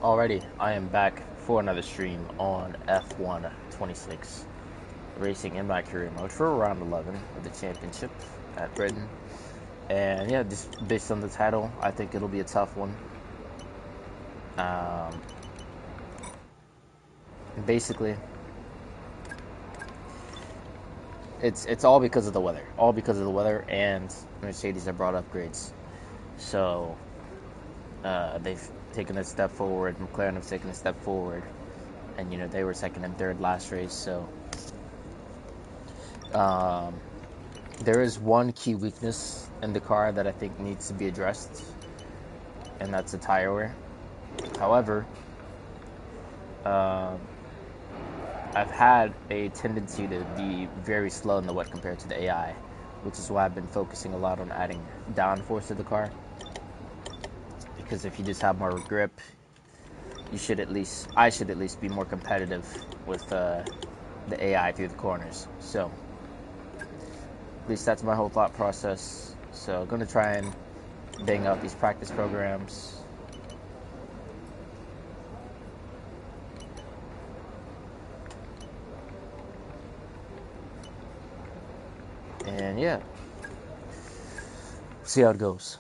Alrighty, I am back for another stream on F1 26, racing in my career mode for round 11 of the championship at Britain. And yeah, just based on the title, I think it'll be a tough one. Basically, it's all because of the weather. All because of the weather, and Mercedes have brought upgrades. So they've taken a step forward. McLaren have taken a step forward, and they were second and third last race. So there is one key weakness in the car that I think needs to be addressed, and that's the tire wear. However, I've had a tendency to be very slow in the wet compared to the AI, which is why I've been focusing a lot on adding downforce to the car. Because if you just have more grip, I should at least be more competitive with the AI through the corners. So at least that's my whole thought process. So I'm gonna try and bang out these practice programs. And yeah, see how it goes.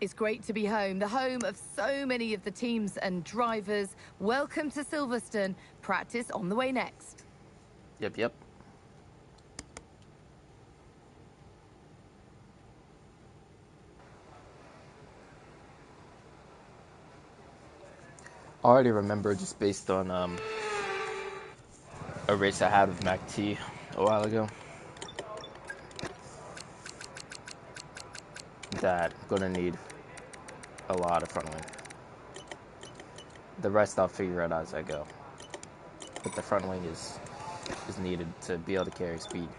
It's great to be home, the home of so many of the teams and drivers. Welcome to Silverstone. Practice on the way next. Yep. I already remember, just based on a race I had with Mac T a while ago, that I'm gonna need a lot of front wing. The rest I'll figure out as I go, but the front wing is needed to be able to carry speed.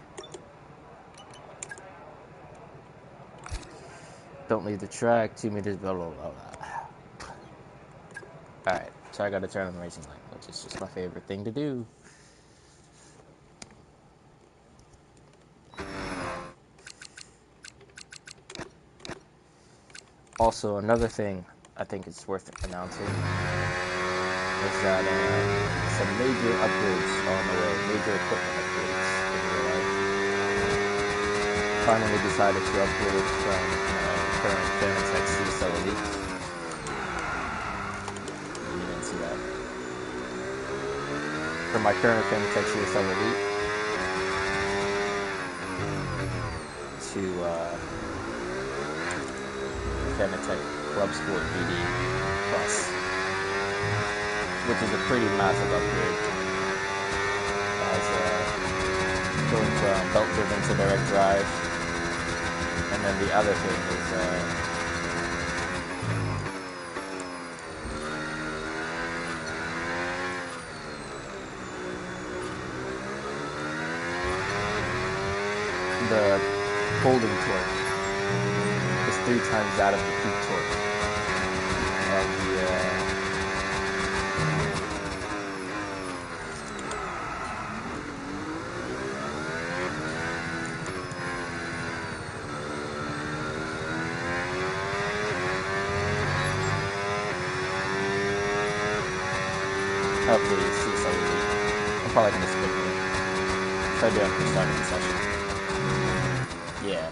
Don't leave the track, 2 meters, blah blah blah blah. Alright, so I gotta turn on the racing line, which is just my favorite thing to do. Also, another thing I think it's worth announcing is that some major upgrades are on the way, major equipment upgrades in real life. Finally decided to upgrade from current Fanatec CSL Elite. You didn't see that. From my current Fanatec CSL Elite to Fanatec Club Sport BD Plus, which is a pretty massive upgrade. As going from belt driven to direct drive, and then the other thing is the holding torque is 3 times that of the peak torque. And hopefully you see some of it. I'm probably gonna skip it. So I do have to start the session. Yeah.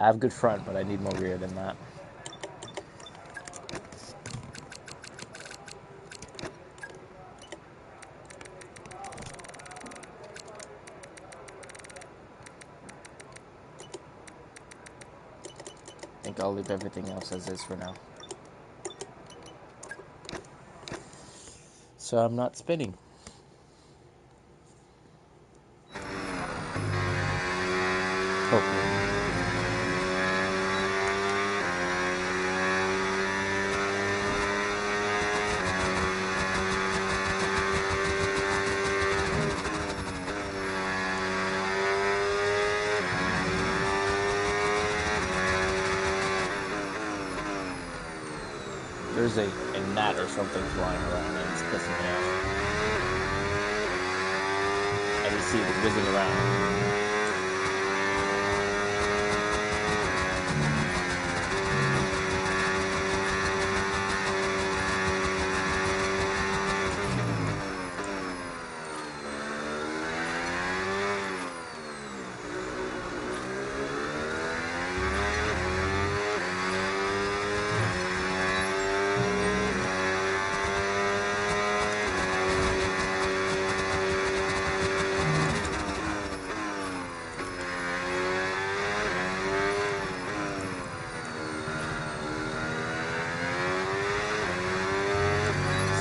I have good front, but I need more rear than that. I think I'll leave everything else as is for now. So I'm not spinning. Hopefully. There's a gnat or something flying around and it's pissing me off. see it whizzing around.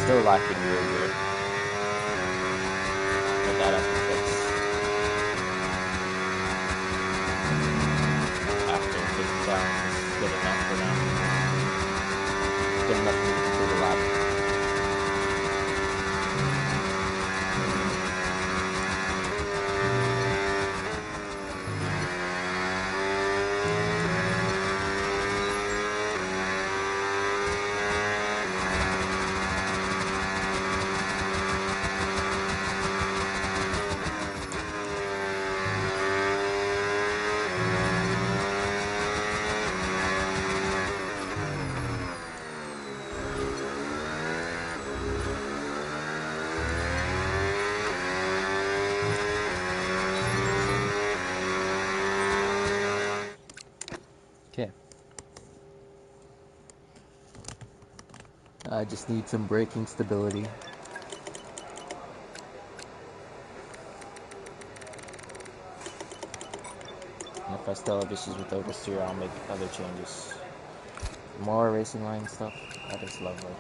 Still lacking real good, but that I can fix after 50,000 is good enough for now. Good enough for me to complete a lap. Okay. I just need some braking stability. And if I still have issues with oversteer, I'll make other changes. More racing line stuff. That is lovely.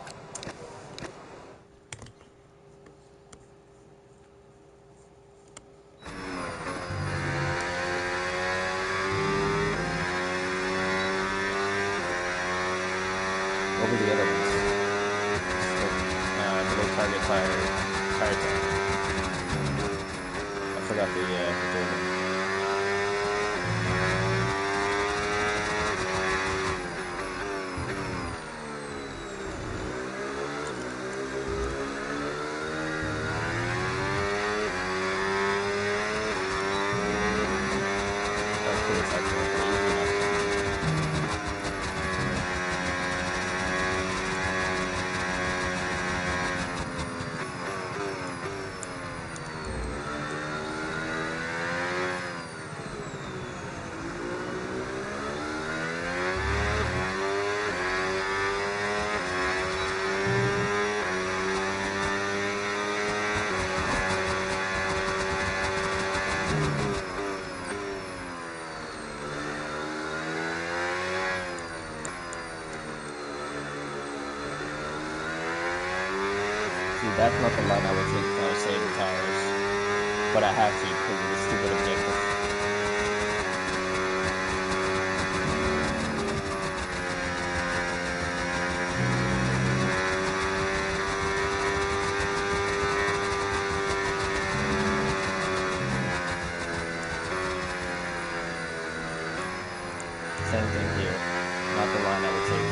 Over the other ones. Below target tire time. I forgot the third one. That's pretty effective. Easy enough. See, that's not the line I would take if I was saving tires. But I have to because of the stupid objective. Same thing here. Not the line I would take.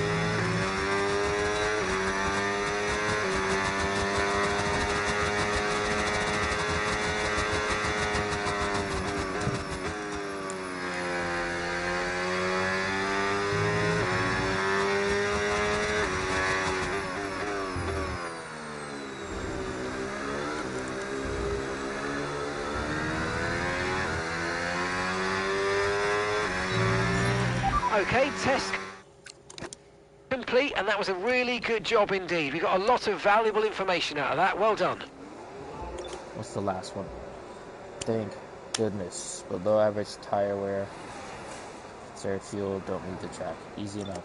Okay, test complete, and that was a really good job indeed. We got a lot of valuable information out of that. Well done. What's the last one? Thank goodness. Below average tire wear. It's air fuel, don't need the track. Easy enough.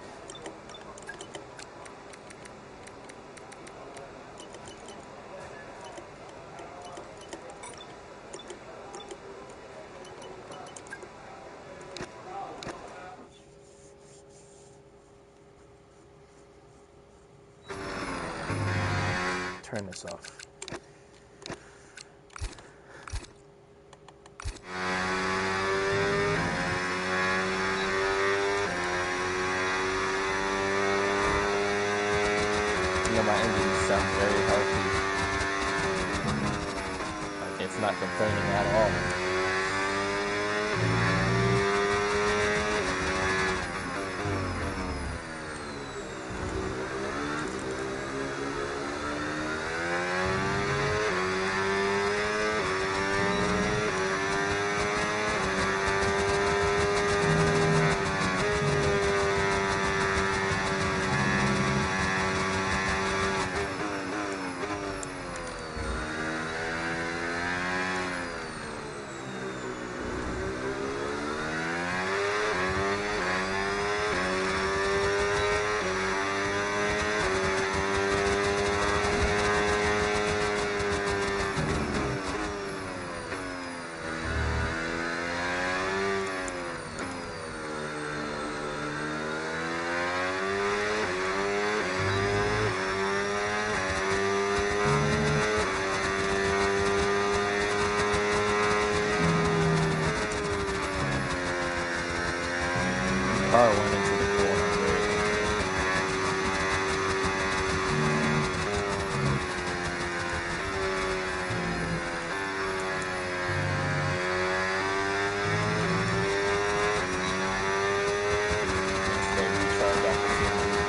Turn this off. You know, my engine sounds very healthy. Like, it's not complaining at all. Car went into the corner. They recharge after 200.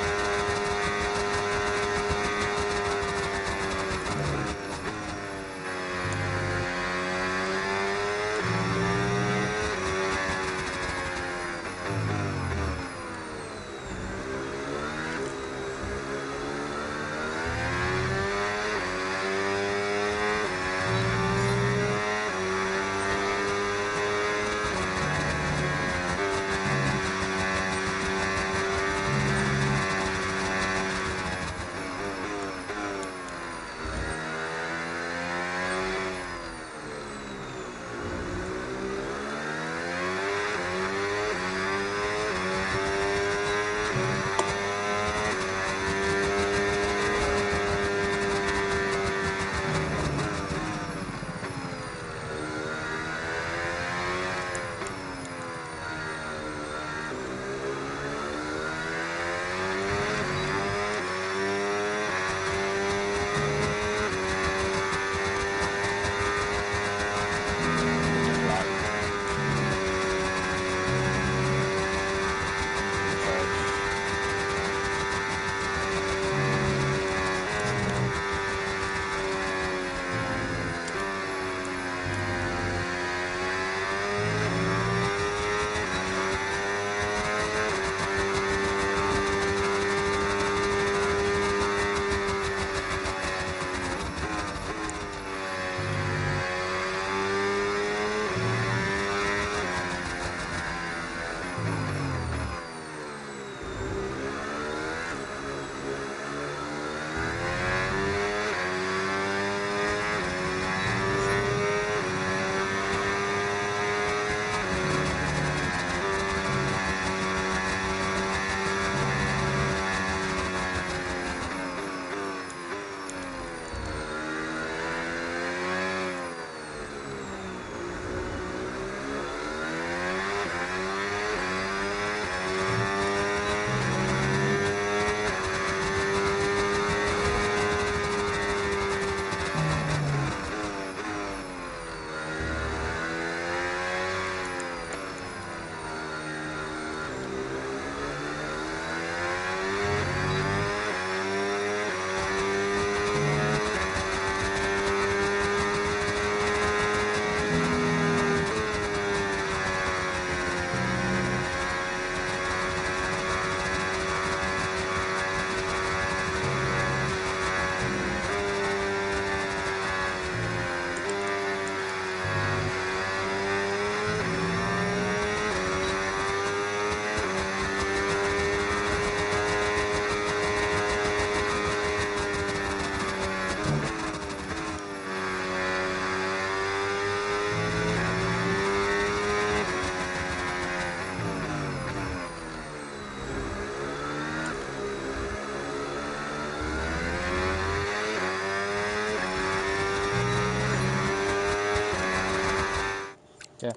Yeah,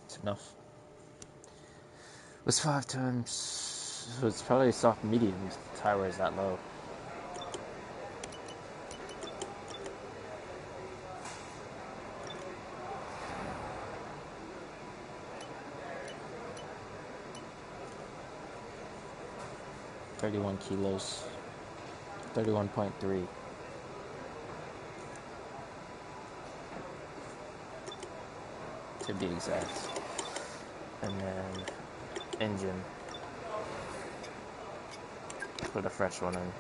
it's enough. It was 5 times, so it's probably soft medium. The tire wear is that low. 31 kilos. 31.3. To be exact. And then engine. Put a fresh one in.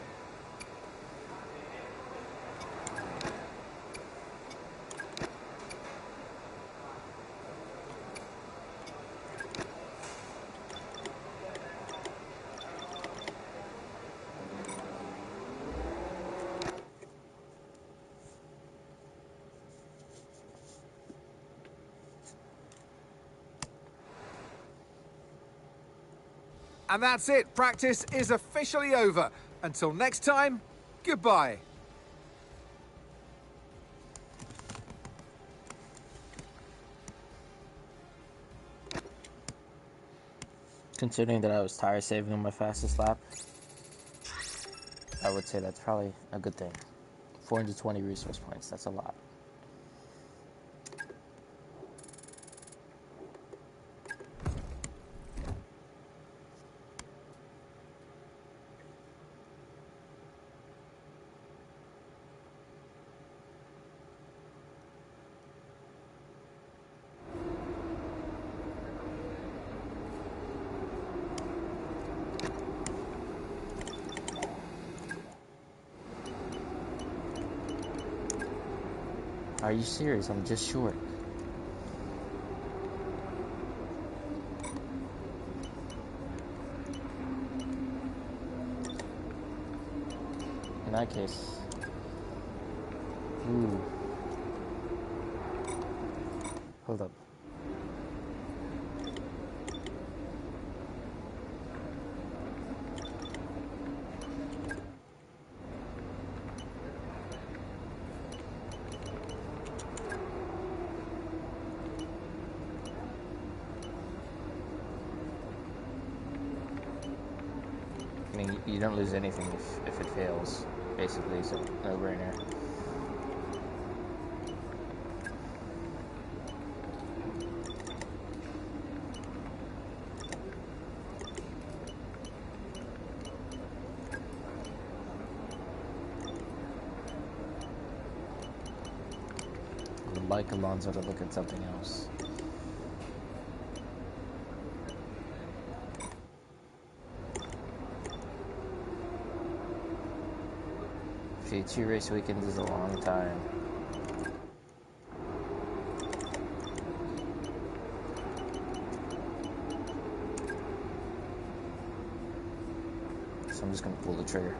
And that's it. Practice is officially over. Until next time, goodbye. Considering that I was tire saving on my fastest lap, I would say that's probably a good thing. 420 resource points, that's a lot. Are you serious? I'm just short. In that case. Ooh. Hold up. I mean, you don't lose anything if it fails, basically, so no-brainer. I would like Alonso to look at something else. Gee, 2 race weekends is a long time. So I'm just gonna pull the trigger.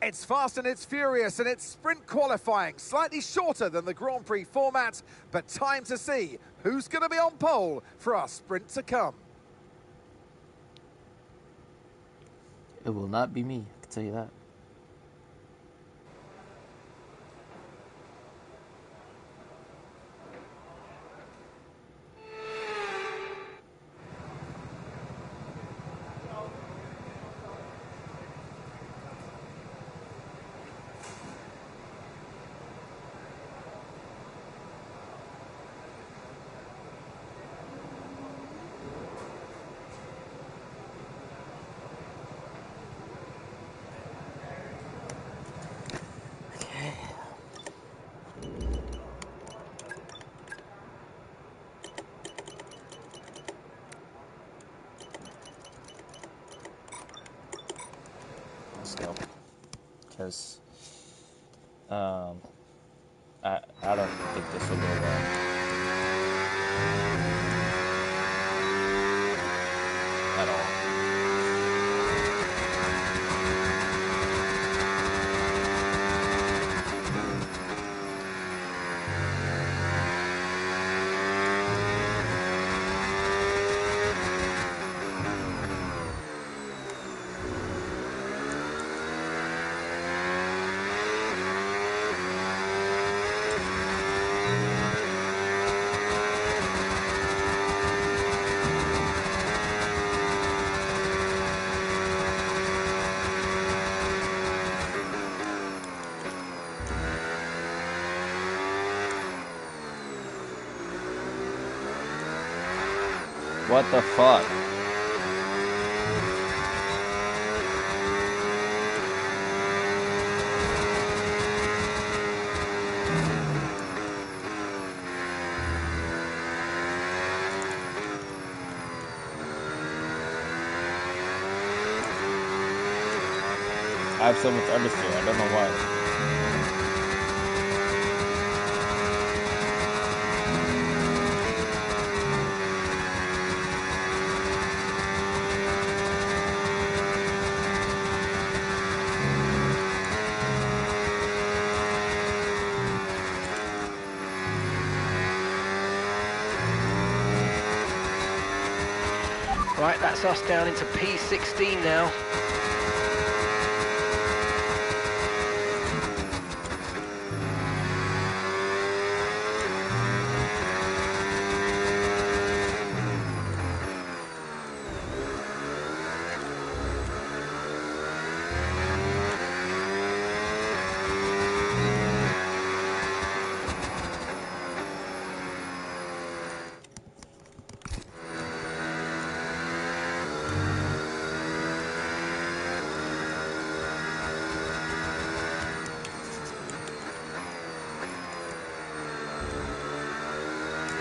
It's fast and it's furious and it's sprint qualifying, slightly shorter than the Grand Prix format, but time to see who's going to be on pole for our sprint to come. It will not be me, I can tell you that. Still, because I don't think this will go well at all. What the fuck? I have so much understeer, I don't know why. Right, that's us down into P16 now.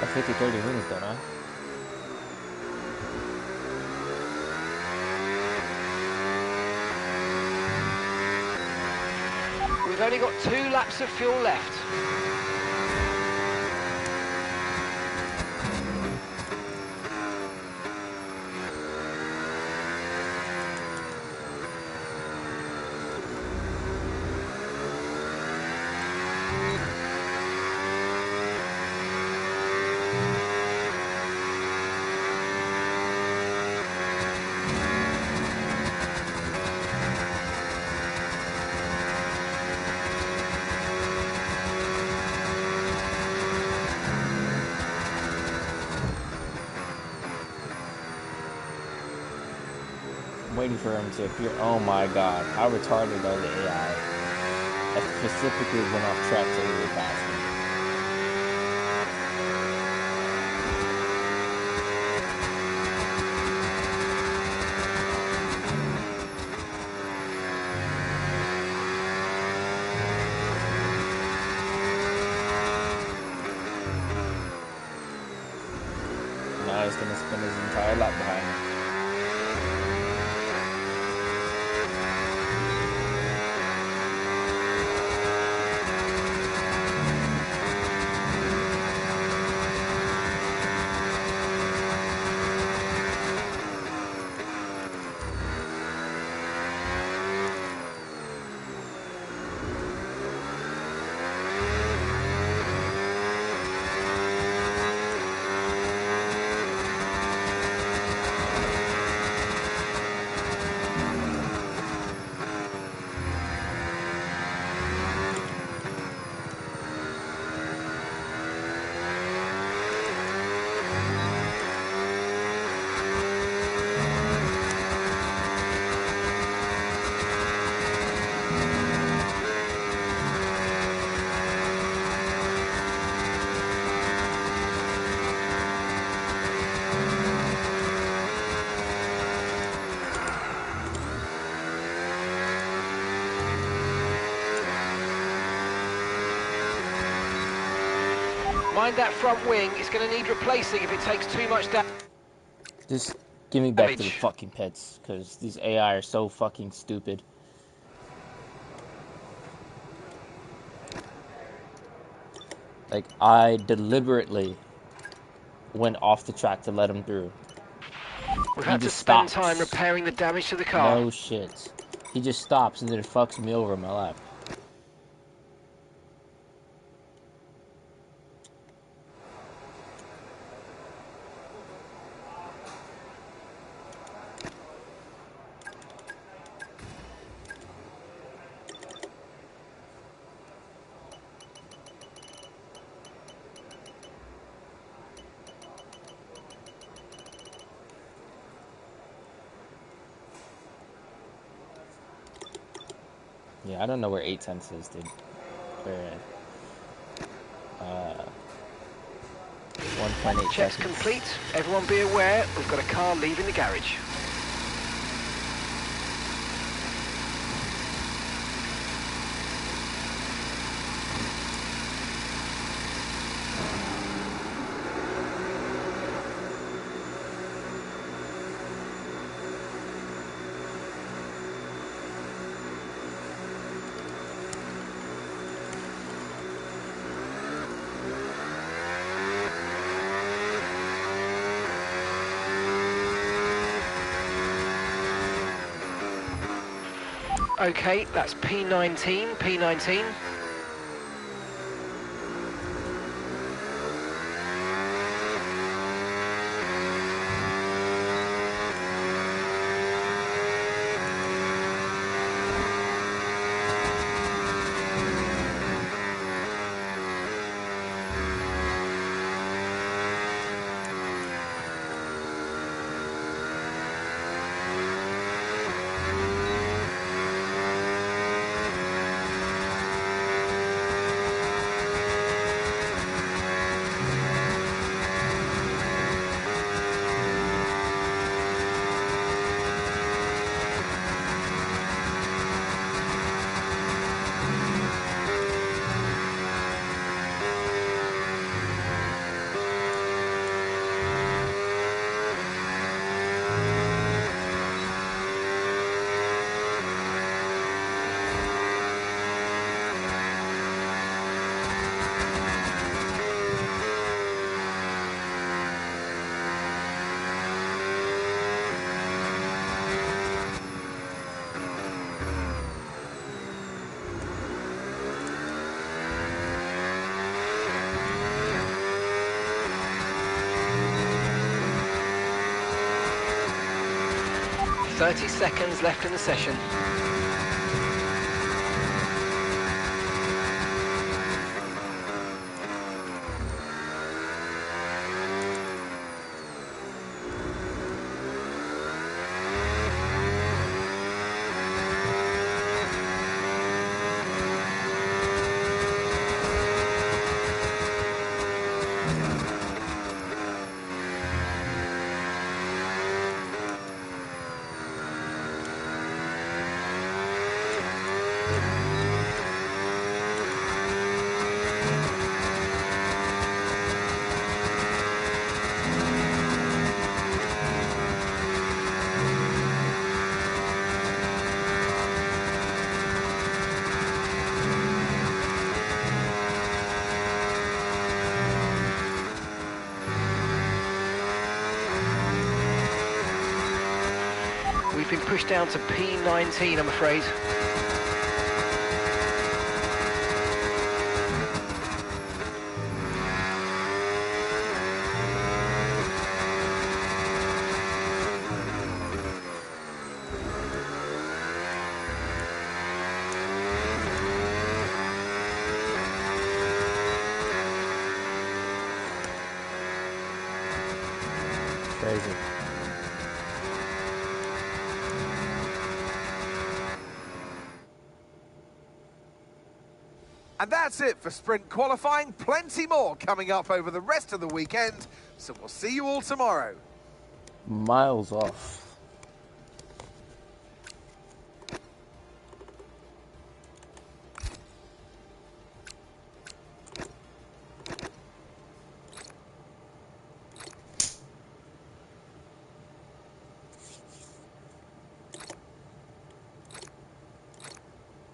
A 50-30 minutes though, huh? We've only got 2 laps of fuel left. I'm waiting for him to appear. Oh my god, how retarded are the AI? I specifically went off track so he would pass me. Now he's gonna spin his entire lap behind me. Mind that front wing, it's going to need replacing if it takes too much damage. Just give me back to the fucking pits, because these AI are so fucking stupid. Like, I deliberately went off the track to let him through. We've He had to just spend stops. time repairing the damage to the car. No shit. He just stops and then it fucks me over in my lap. Yeah, I don't know where 8/10 is, dude. Where, 1.8 Checks seconds. complete. Everyone be aware, we've got a car leaving the garage. Okay, that's P19, P19. .30 seconds left in the session. We've been pushed down to P19, I'm afraid. Crazy. And that's it for sprint qualifying. Plenty more coming up over the rest of the weekend. So we'll see you all tomorrow. Miles off.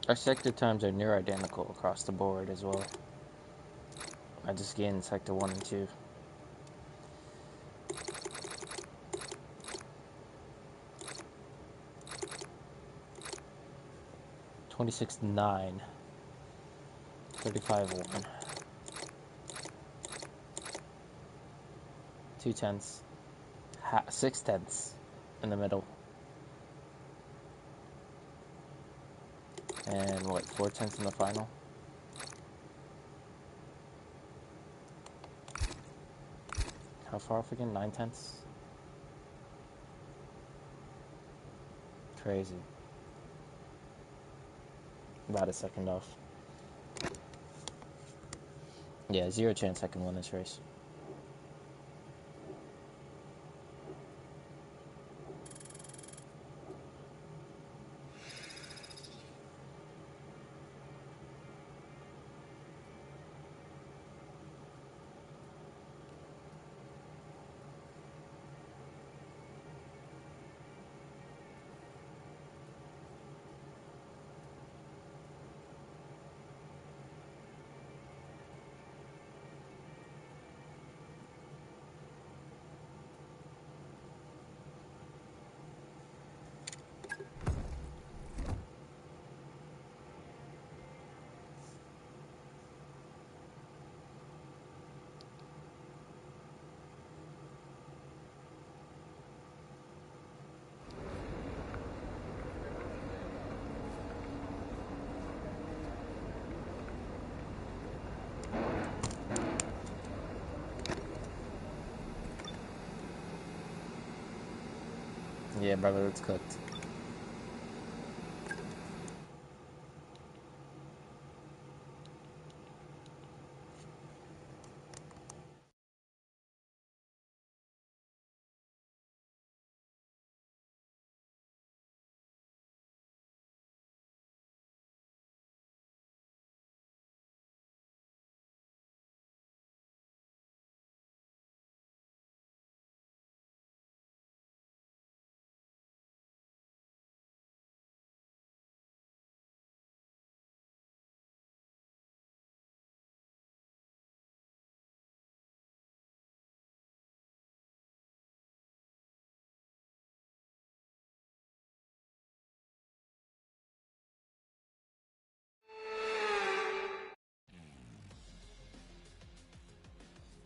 Our sector times are near identical across the board as well. I just gained sector 1 and 2. $26.9. 35.1. 2 tenths. 6 tenths in the middle. And what, 4 tenths in the final? How far off again? 9 tenths? Crazy. About a second off. Yeah, 0 chance I can win this race. Yeah, brother, it's cooked.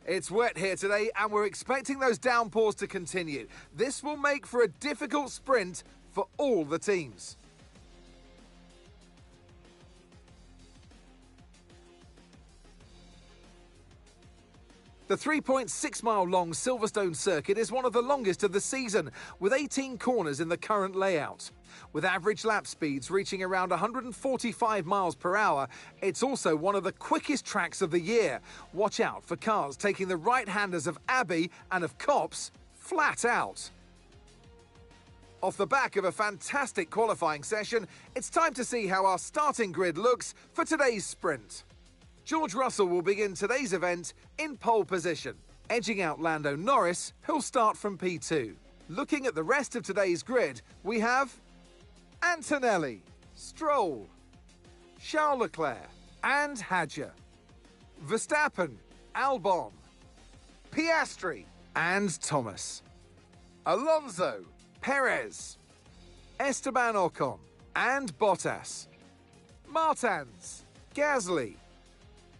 It's wet here today, and we're expecting those downpours to continue. This will make for a difficult sprint for all the teams. The 3.6-mile-long Silverstone circuit is one of the longest of the season, with 18 corners in the current layout. With average lap speeds reaching around 145 miles per hour, it's also one of the quickest tracks of the year. Watch out for cars taking the right-handers of Abbey and of Copse flat out. Off the back of a fantastic qualifying session, it's time to see how our starting grid looks for today's sprint. George Russell will begin today's event in pole position, edging out Lando Norris, who'll start from P2. Looking at the rest of today's grid, we have Antonelli, Stroll, Charles Leclerc and Hadjar, Verstappen, Albon, Piastri and Thomas, Alonso, Perez, Esteban Ocon and Bottas, Martins, Gasly,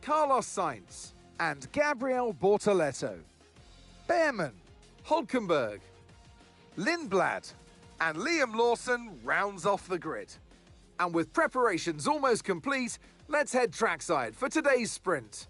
Carlos Sainz and Gabriel Bortoleto, Behrman, Hülkenberg, Lindblad and Liam Lawson rounds off the grid. And with preparations almost complete, let's head trackside for today's sprint.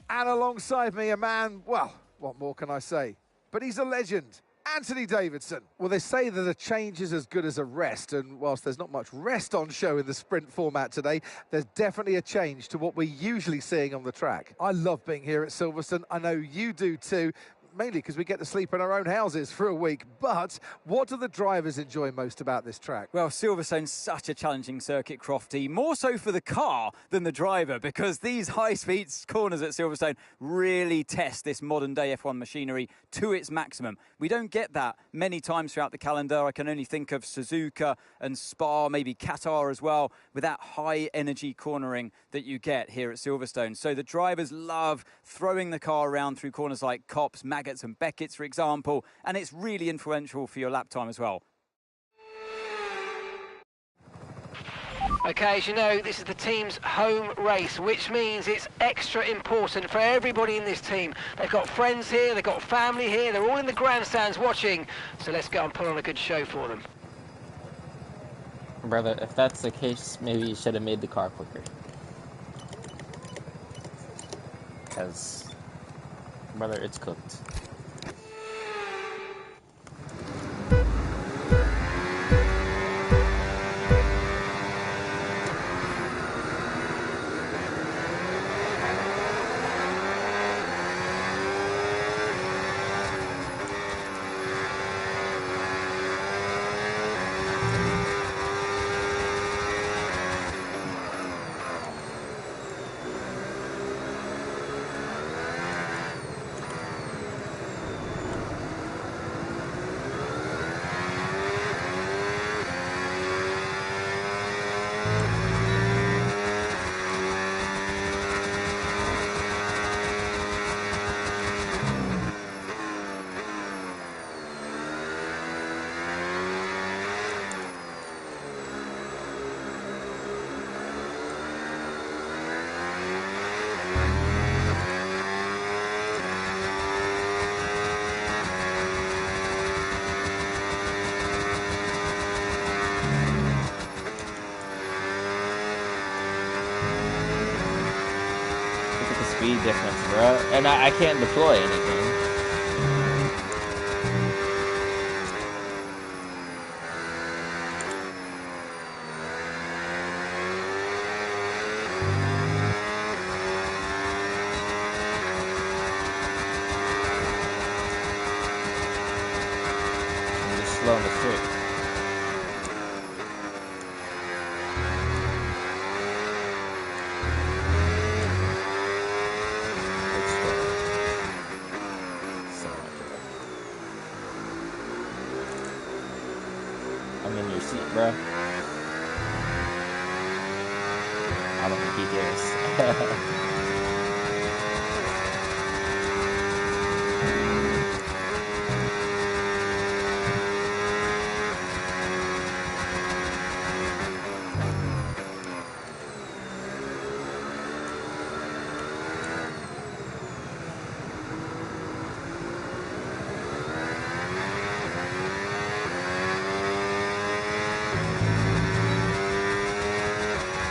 And alongside me a man, well, what more can I say? But he's a legend. Anthony Davidson. Well, they say that a change is as good as a rest, and whilst there's not much rest on show in the sprint format today, there's definitely a change to what we're usually seeing on the track. I love being here at Silverstone. I know you do too, mainly because we get to sleep in our own houses for a week. But what do the drivers enjoy most about this track? Well, Silverstone's such a challenging circuit, Crofty, more so for the car than the driver, because these high-speed corners at Silverstone really test this modern-day F1 machinery to its maximum. We don't get that many times throughout the calendar. I can only think of Suzuka and Spa, maybe Qatar as well, with that high-energy cornering that you get here at Silverstone. So the drivers love throwing the car around through corners like Copse, Maggots and Beckett's, for example, and it's really influential for your lap time as well. Okay, as you know, this is the team's home race, which means it's extra important for everybody in this team. They've got friends here, they've got family here, they're all in the grandstands watching, so let's go and put on a good show for them. Brother, if that's the case, maybe you should have made the car quicker. Because, brother, it's cooked. Speed difference, bro, and I can't deploy anything. seat, bro. I don't think he cares.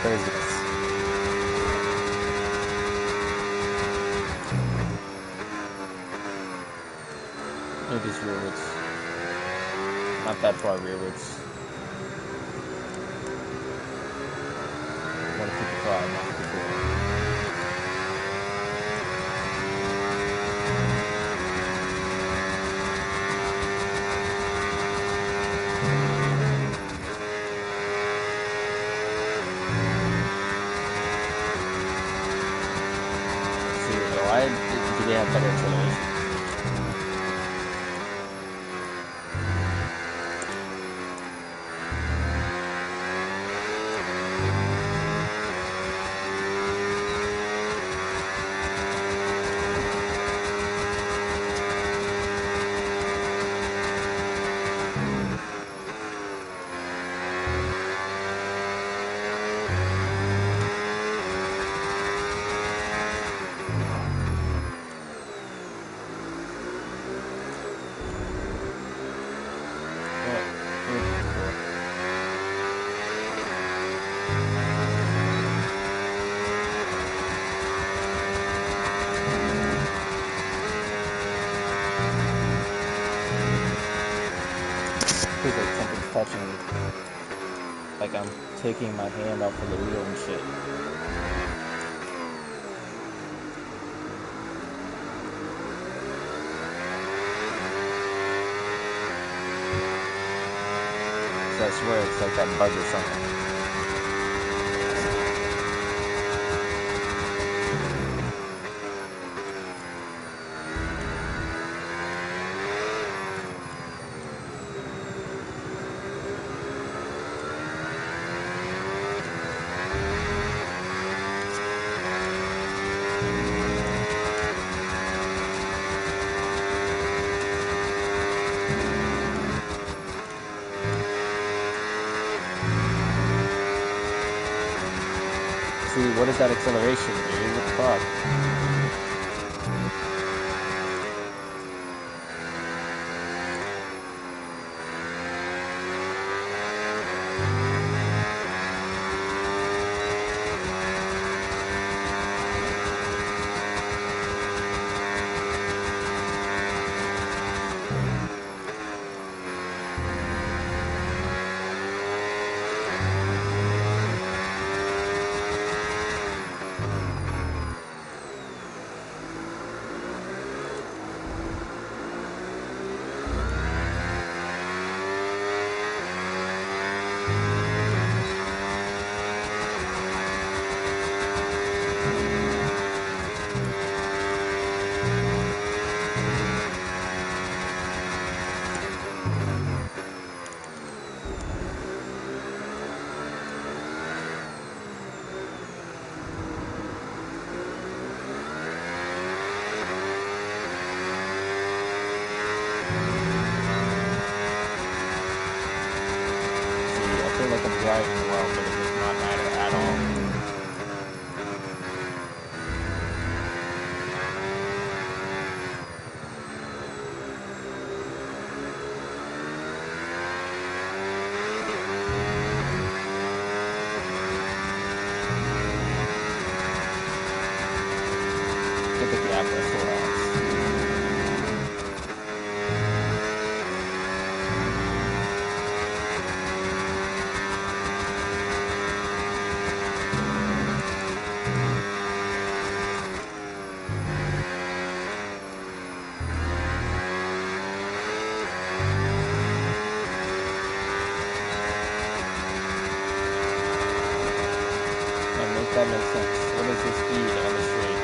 Craziness. Look at these rearwards. Not that far rearwards. 155, 154. Why do they have better acceleration? Feels like something's touching me. Like I'm taking my hand off of the wheel and shit. So I swear it's like that bug or something. See, what is that acceleration, dude? What the fuck? Driving well, but it does not matter at all. Look at the Apple that makes sense. What is the speed on the straight?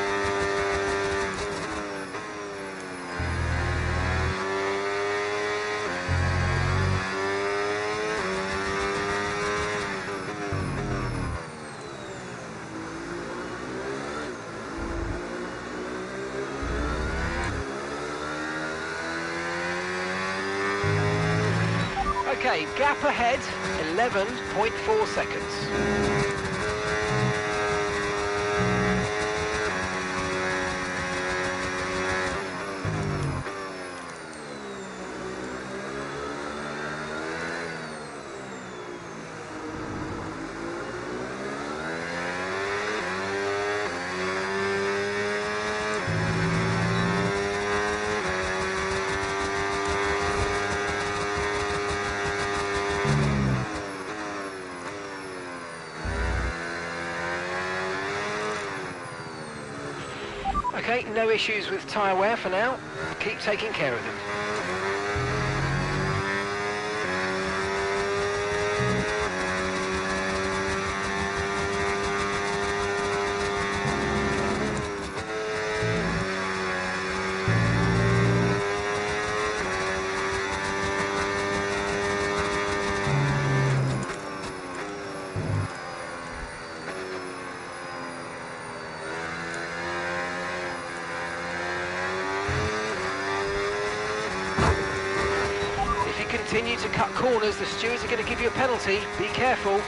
Okay, gap ahead, 11.4 seconds. Okay, no issues with tyre wear for now. Keep taking care of them. Continue to cut corners, the stewards are going to give you a penalty. Be careful.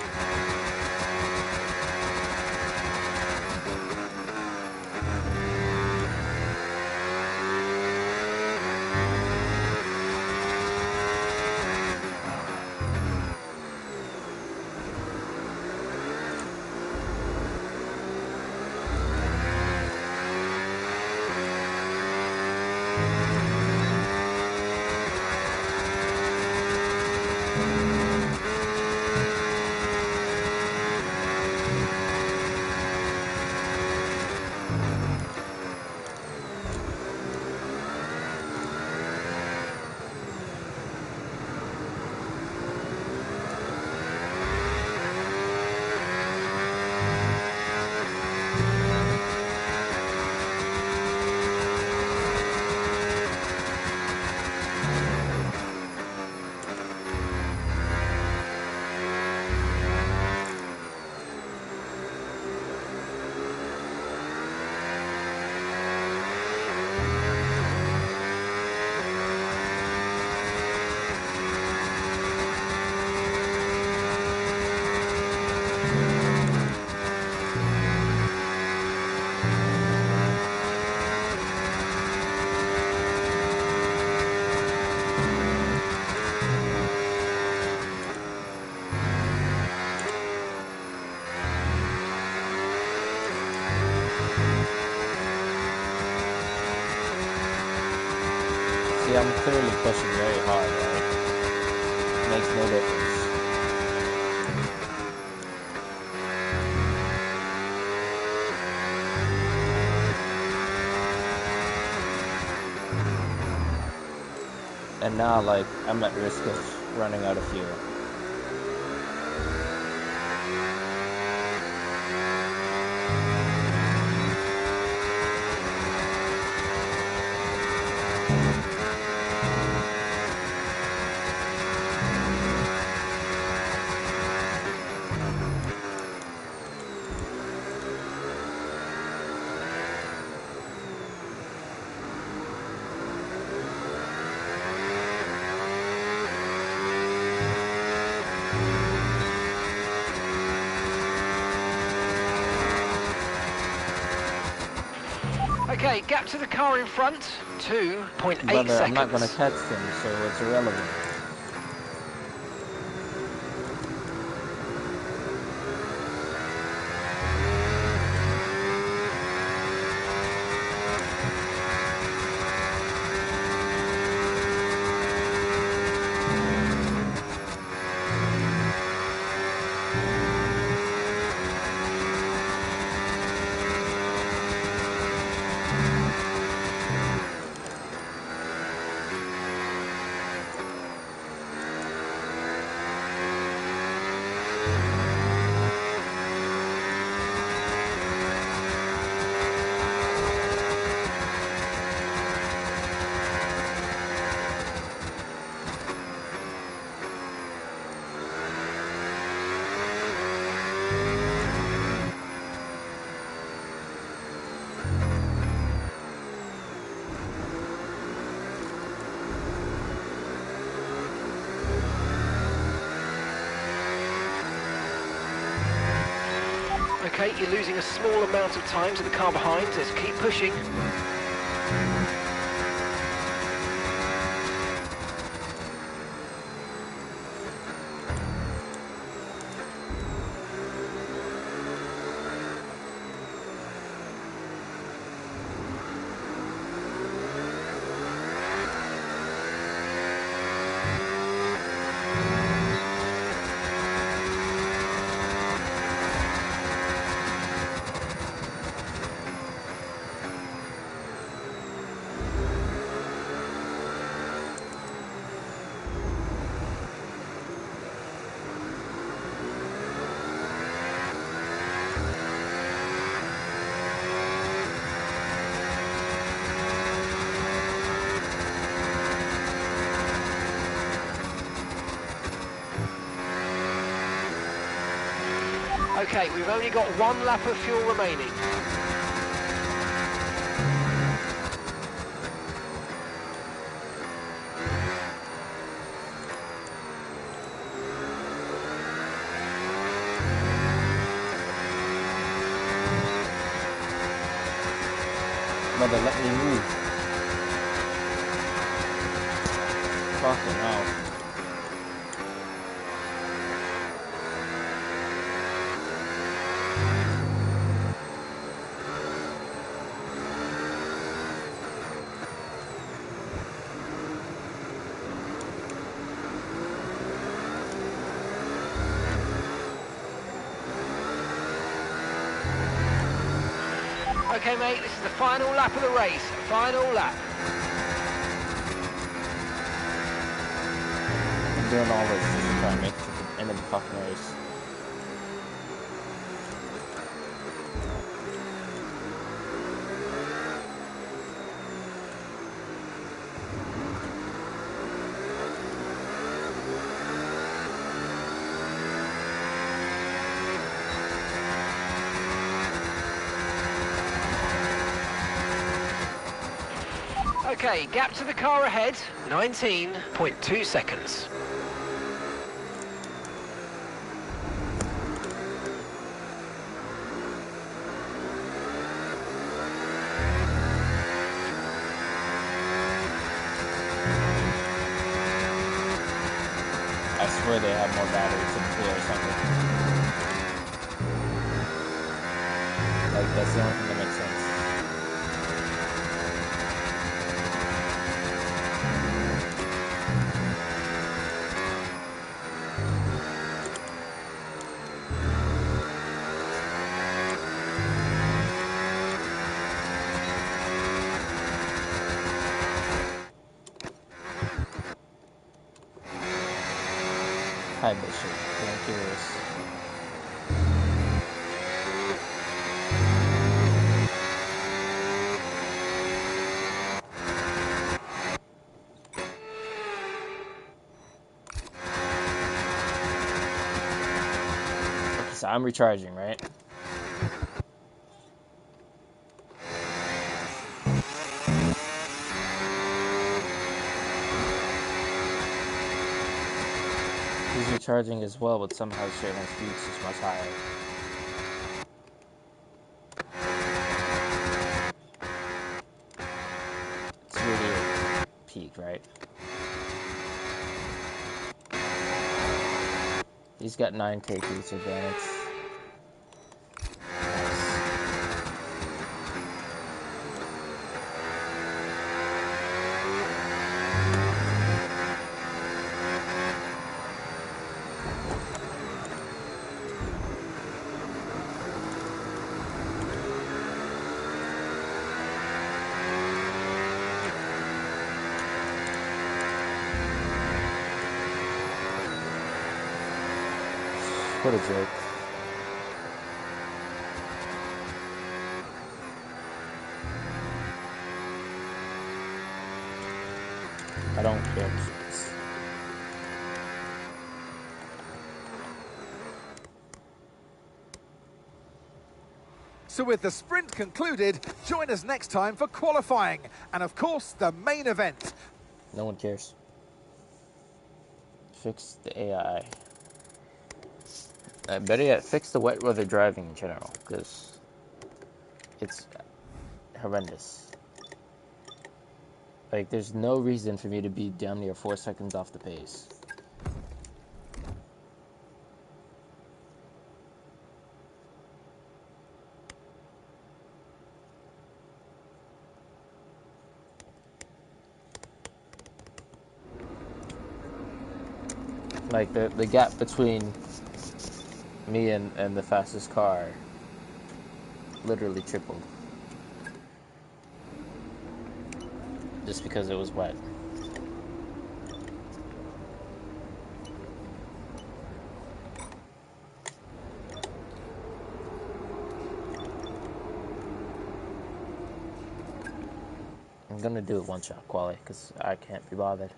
See, I'm clearly pushing very hard, right? Makes no difference. And now, like, I'm at risk of running out of fuel. Okay, gap to the car in front, 2.8 seconds. I'm not going to catch them, so it's irrelevant. Okay, you're losing a small amount of time to the car behind. Let's keep pushing. Okay, we've only got 1 lap of fuel remaining. Mother, let me move. Fucking hell. Okay, mate, this is the final lap of the race. Final lap. I'm doing all this just to try and make it to the end of the fucking race. Okay, gap to the car ahead, 19.2 seconds. I swear they have more batteries in the or something. Like, that's the only thing that makes sense. Hi, Bishop. I'm curious. Okay, so I'm recharging, right? He's recharging as well, but somehow straight line speed is just much higher. It's really a peak, right? He's got 9k piece advantage. What a joke. I don't care. So with the sprint concluded, join us next time for qualifying and of course the main event. No one cares. Fix the AI. Better yet, fix the wet weather driving in general, because it's horrendous. Like, there's no reason for me to be down near 4 seconds off the pace. Like, the gap between me and the fastest car literally tripled. Just because it was wet. I'm gonna do a one-shot quali because I can't be bothered.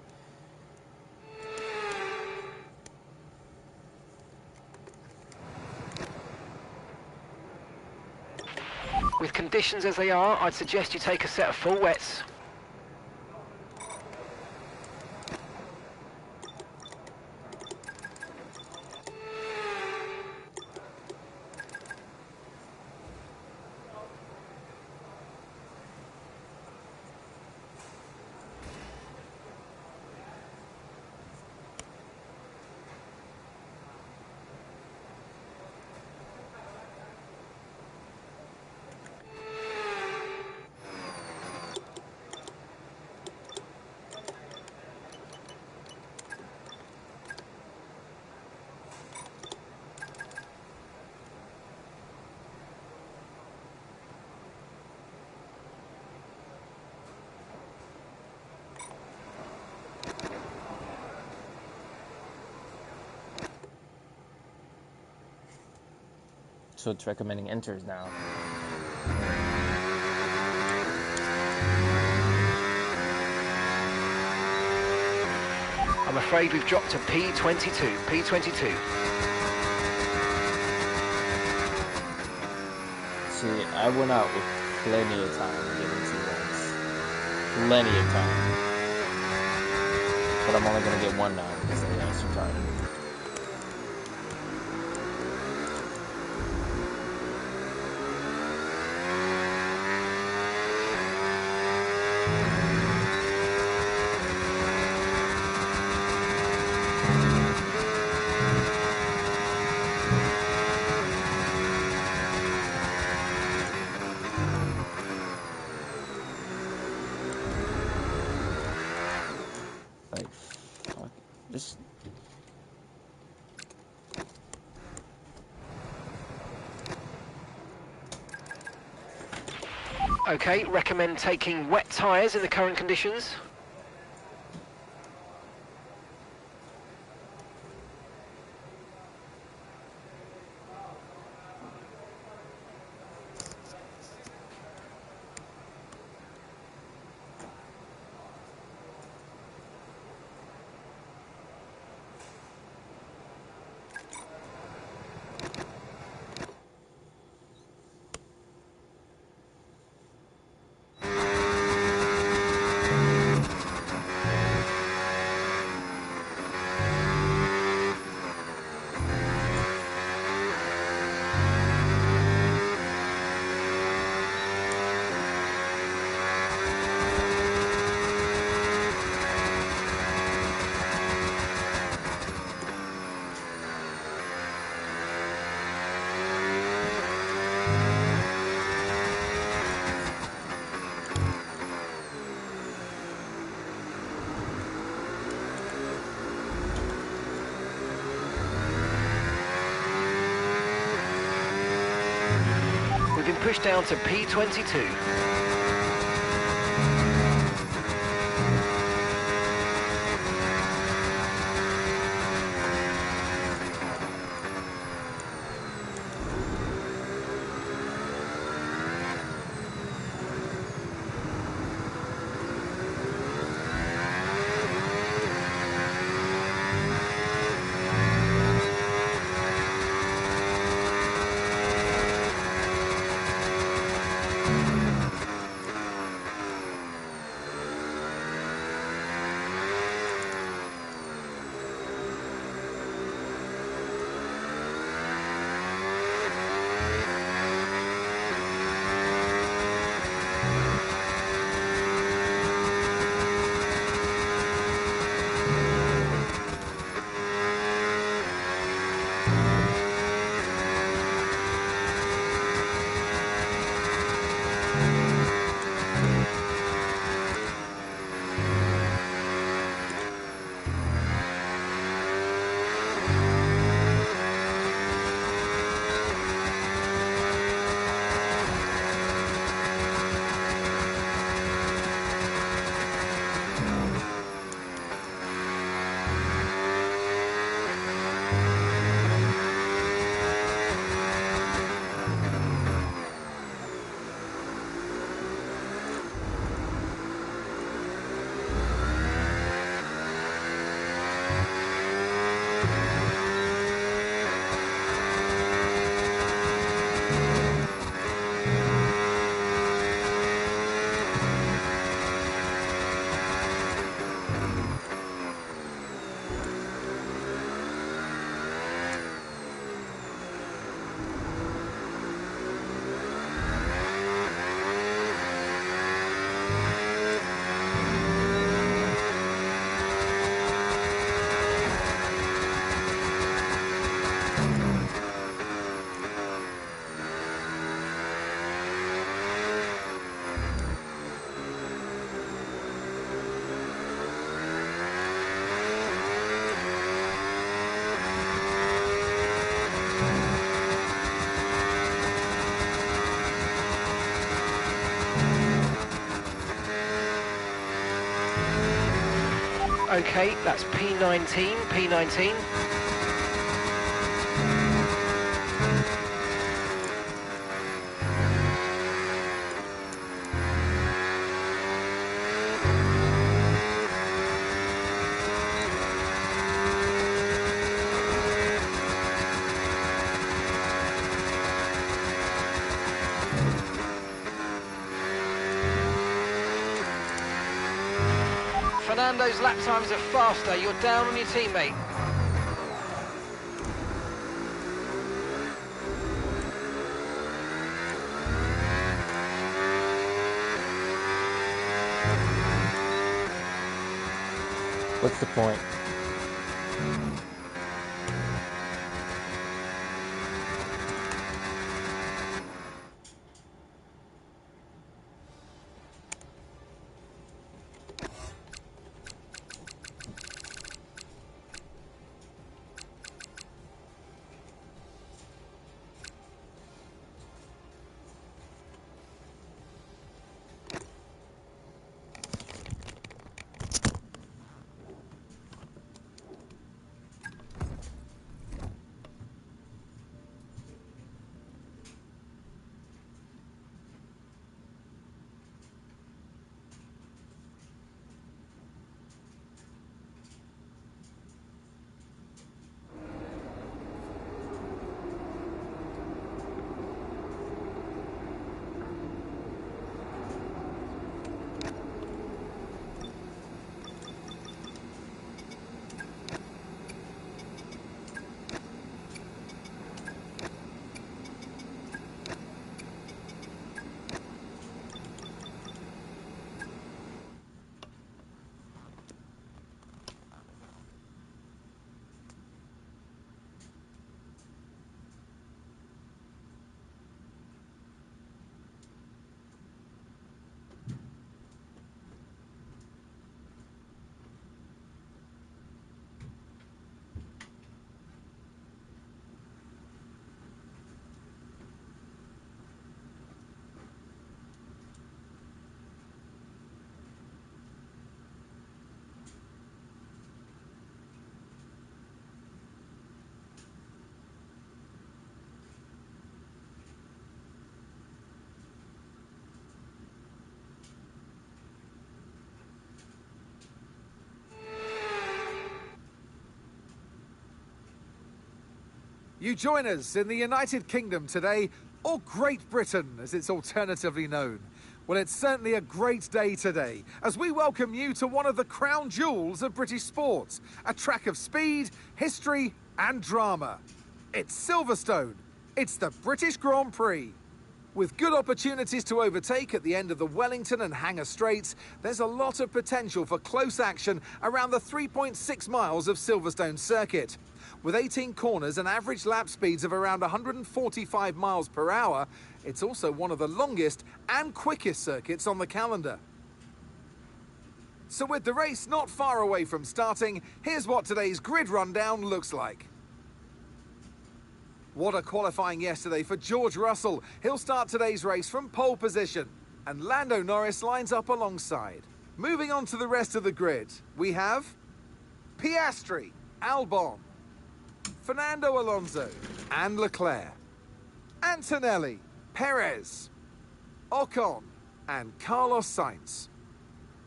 With conditions as they are, I'd suggest you take a set of full wets. So it's recommending enters now. I'm afraid we've dropped to P22. P22. See, I went out with plenty of time to get into runs. Plenty of time. But I'm only gonna get one now because the guys are retarded. Like, fuck, just... Okay, recommend taking wet tyres in the current conditions. We've been pushed down to P22. Okay, that's P19, P19. Fernando's lap times are faster. You're down on your teammate. What's the point? You join us in the United Kingdom today, or Great Britain as it's alternatively known. Well, it's certainly a great day today as we welcome you to one of the crown jewels of British sports, a track of speed, history and drama. It's Silverstone. It's the British Grand Prix. With good opportunities to overtake at the end of the Wellington and Hangar Straights, there's a lot of potential for close action around the 3.6 miles of Silverstone circuit. With 18 corners and average lap speeds of around 145 miles per hour, it's also one of the longest and quickest circuits on the calendar. So with the race not far away from starting, here's what today's grid rundown looks like. What a qualifying yesterday for George Russell. He'll start today's race from pole position, and Lando Norris lines up alongside. Moving on to the rest of the grid, we have Piastri, Albon, Fernando Alonso and Leclerc, Antonelli, Perez, Ocon and Carlos Sainz,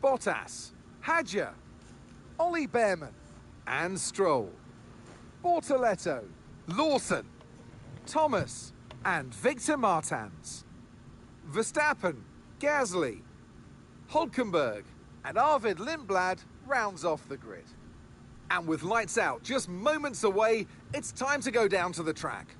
Bottas, Hadjar, Ollie Behrman and Stroll, Bortoletto, Lawson, Thomas and Victor Martins, Verstappen, Gasly, Hulkenberg and Arvid Lindblad rounds off the grid. And with lights out just moments away, it's time to go down to the track.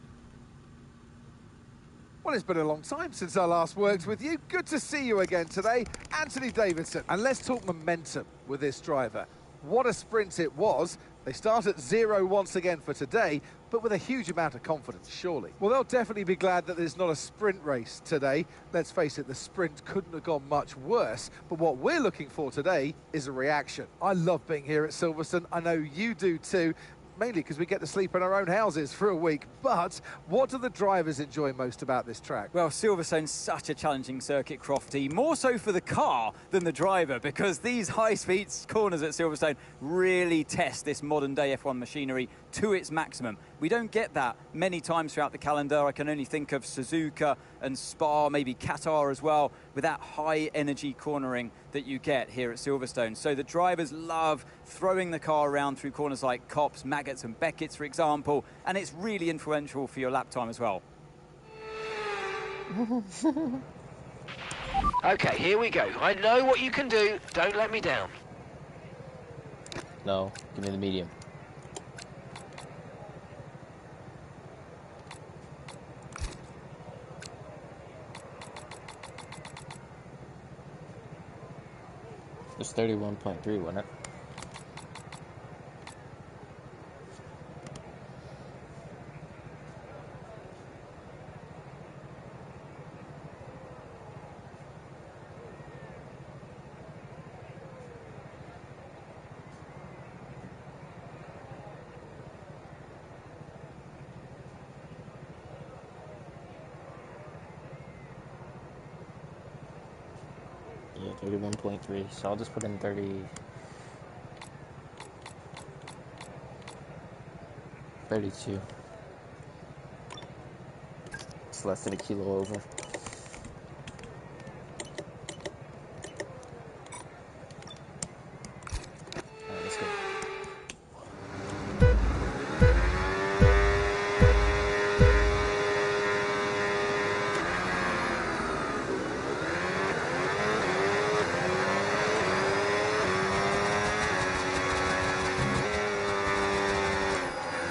Well, it's been a long time since I last worked with you. Good to see you again today, Anthony Davidson. And let's talk momentum with this driver. What a sprint it was. They start at 0 once again for today, but with a huge amount of confidence, surely. Well, they'll definitely be glad that there's not a sprint race today. Let's face it, the sprint couldn't have gone much worse, but what we're looking for today is a reaction. I love being here at Silverstone. I know you do too. mainly because we get to sleep in our own houses for a week. But what do the drivers enjoy most about this track? Well, Silverstone's such a challenging circuit, Crofty, more so for the car than the driver, because these high-speed corners at Silverstone really test this modern-day F1 machinery to its maximum. We don't get that many times throughout the calendar. I can only think of Suzuka and Spa, maybe Qatar as well, with that high-energy cornering that you get here at Silverstone. So the drivers love throwing the car around through corners like Copse, Maggots and Beckett's, for example, and it's really influential for your lap time as well. Okay, here we go. I know what you can do. Don't let me down. No, give me the medium. It's 31.3, wasn't it? Yeah, 31.3, so I'll just put in 32. It's less than a kilo over. Alright, let's go.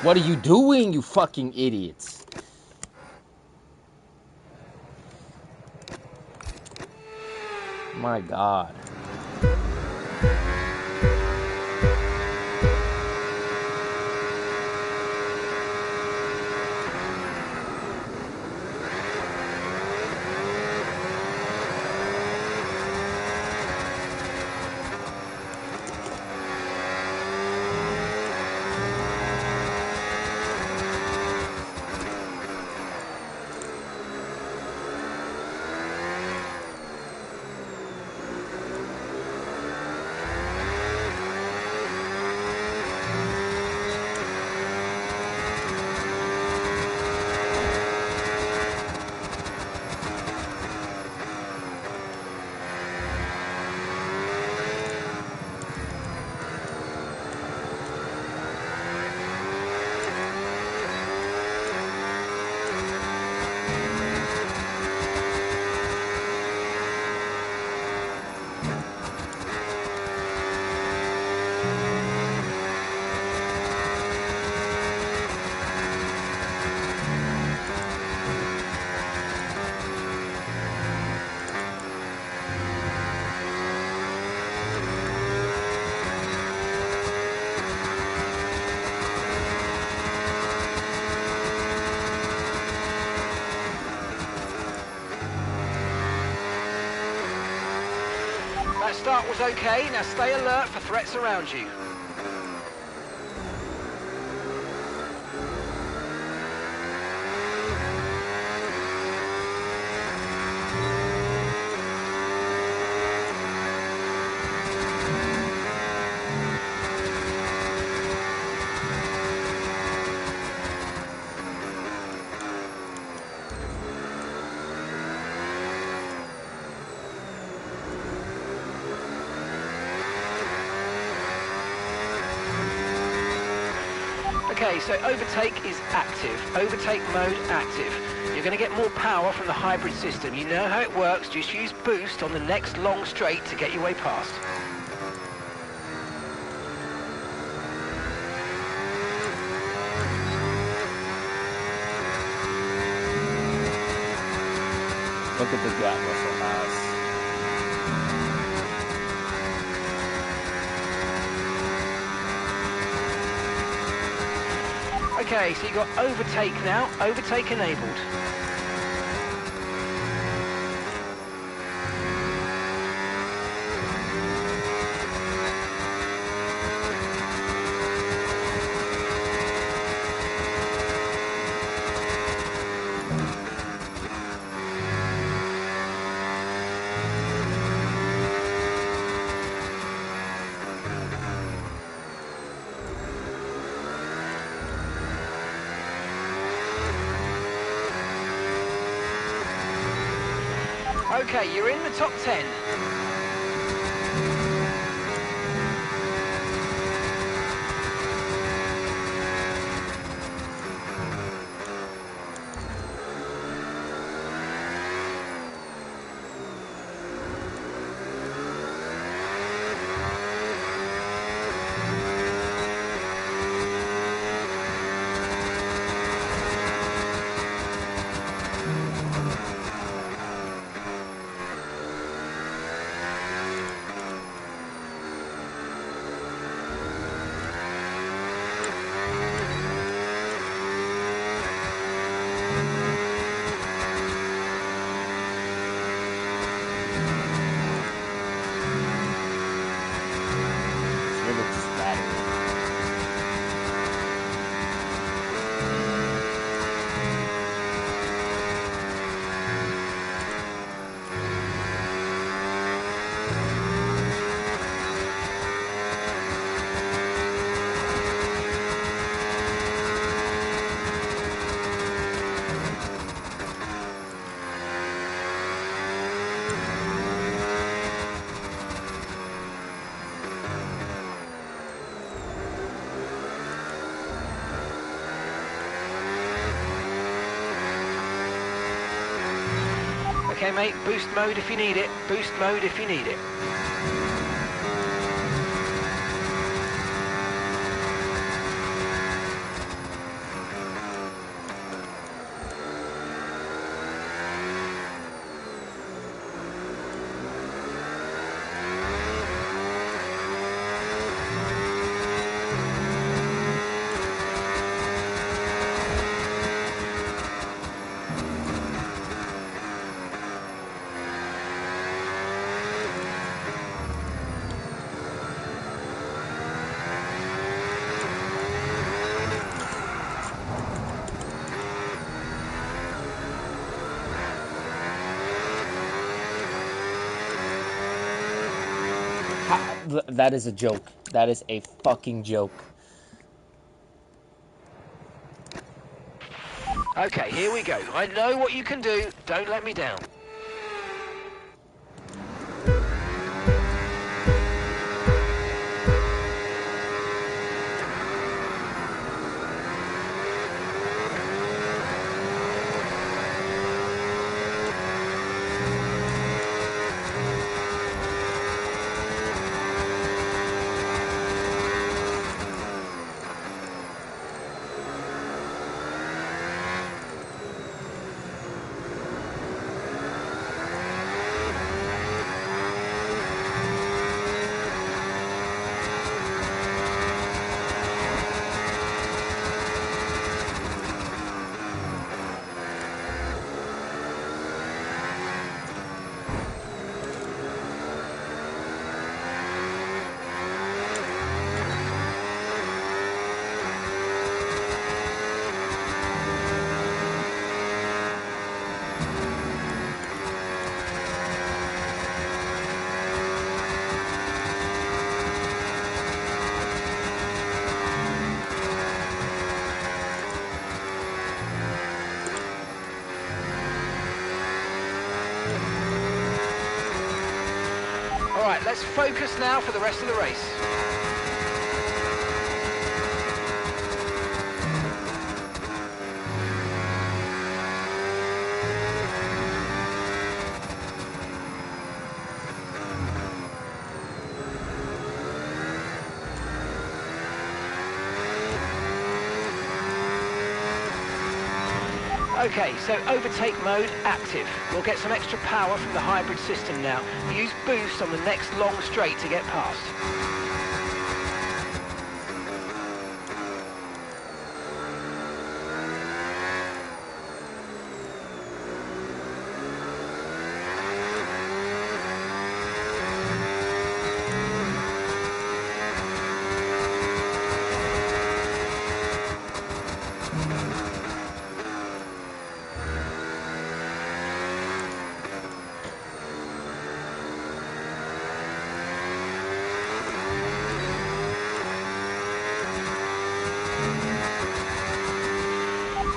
What are you doing, you fucking idiots? My God. That start was okay. Now stay alert for threats around you. Okay, so overtake is active. Overtake mode active. You're going to get more power from the hybrid system. You know how it works. Just use boost on the next long straight to get your way past. Look at the gap Russell has. Okay, so you've got overtake now. Overtake enabled. Okay, you're in the top 10. It's really just battery. Okay, mate, boost mode if you need it. Boost mode if you need it. That is a joke. That is a fucking joke. Okay, here we go. I know what you can do. Don't let me down. All right, let's focus now for the rest of the race. Okay, so overtake mode active. We'll get some extra power from the hybrid system now. Use boost on the next long straight to get past.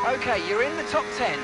Okay, you're in the top 10.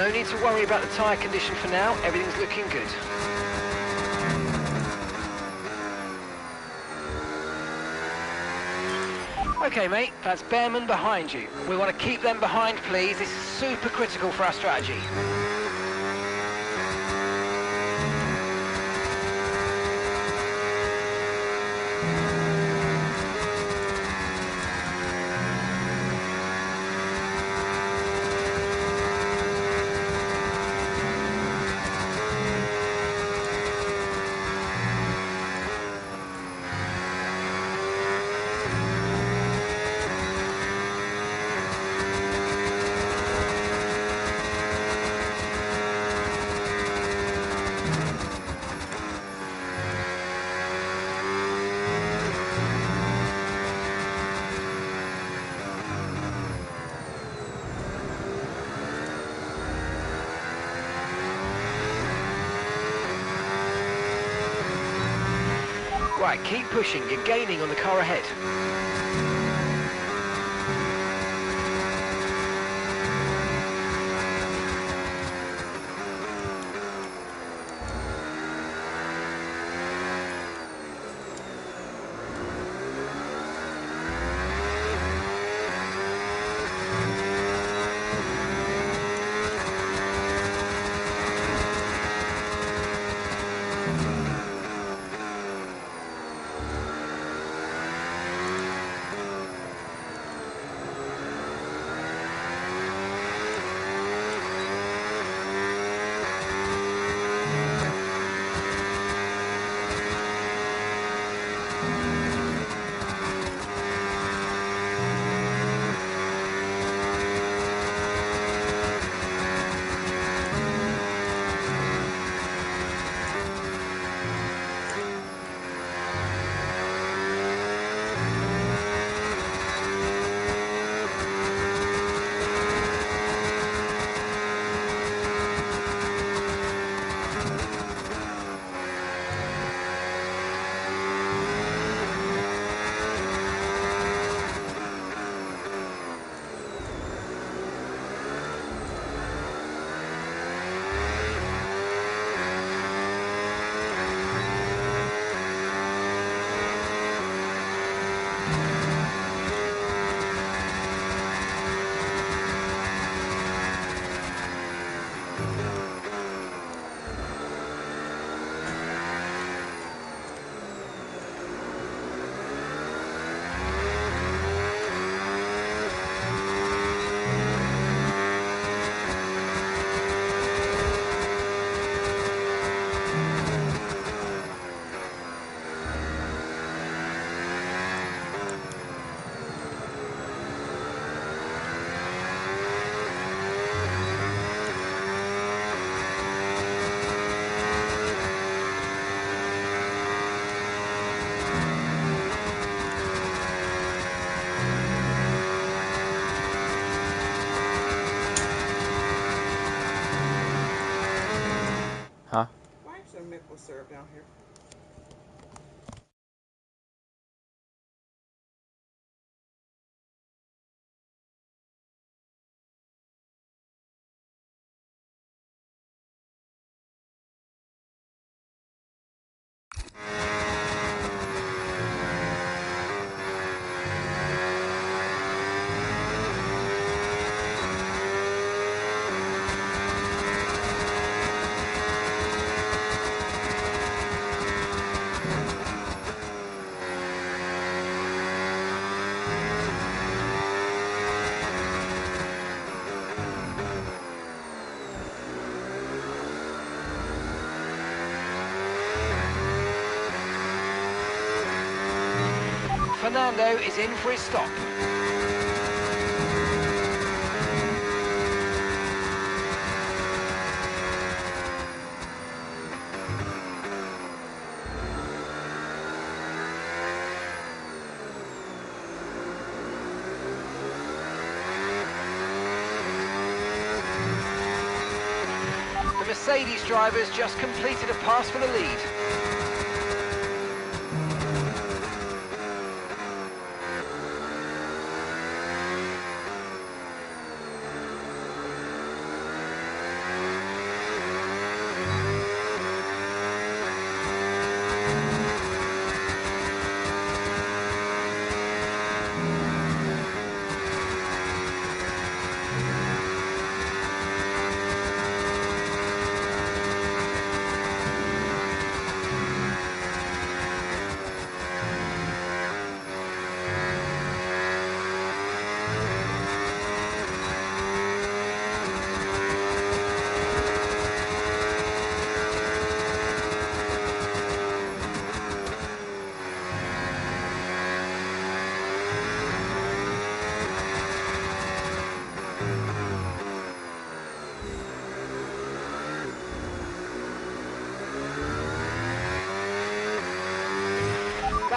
No need to worry about the tyre condition for now. Everything's looking good. Okay, mate, that's Bearman behind you. We want to keep them behind, please. This is super critical for our strategy. Right, keep pushing. You're gaining on the car ahead. Huh? Why is there maple syrup down here? Fernando is in for his stop. The Mercedes drivers just completed a pass for the lead.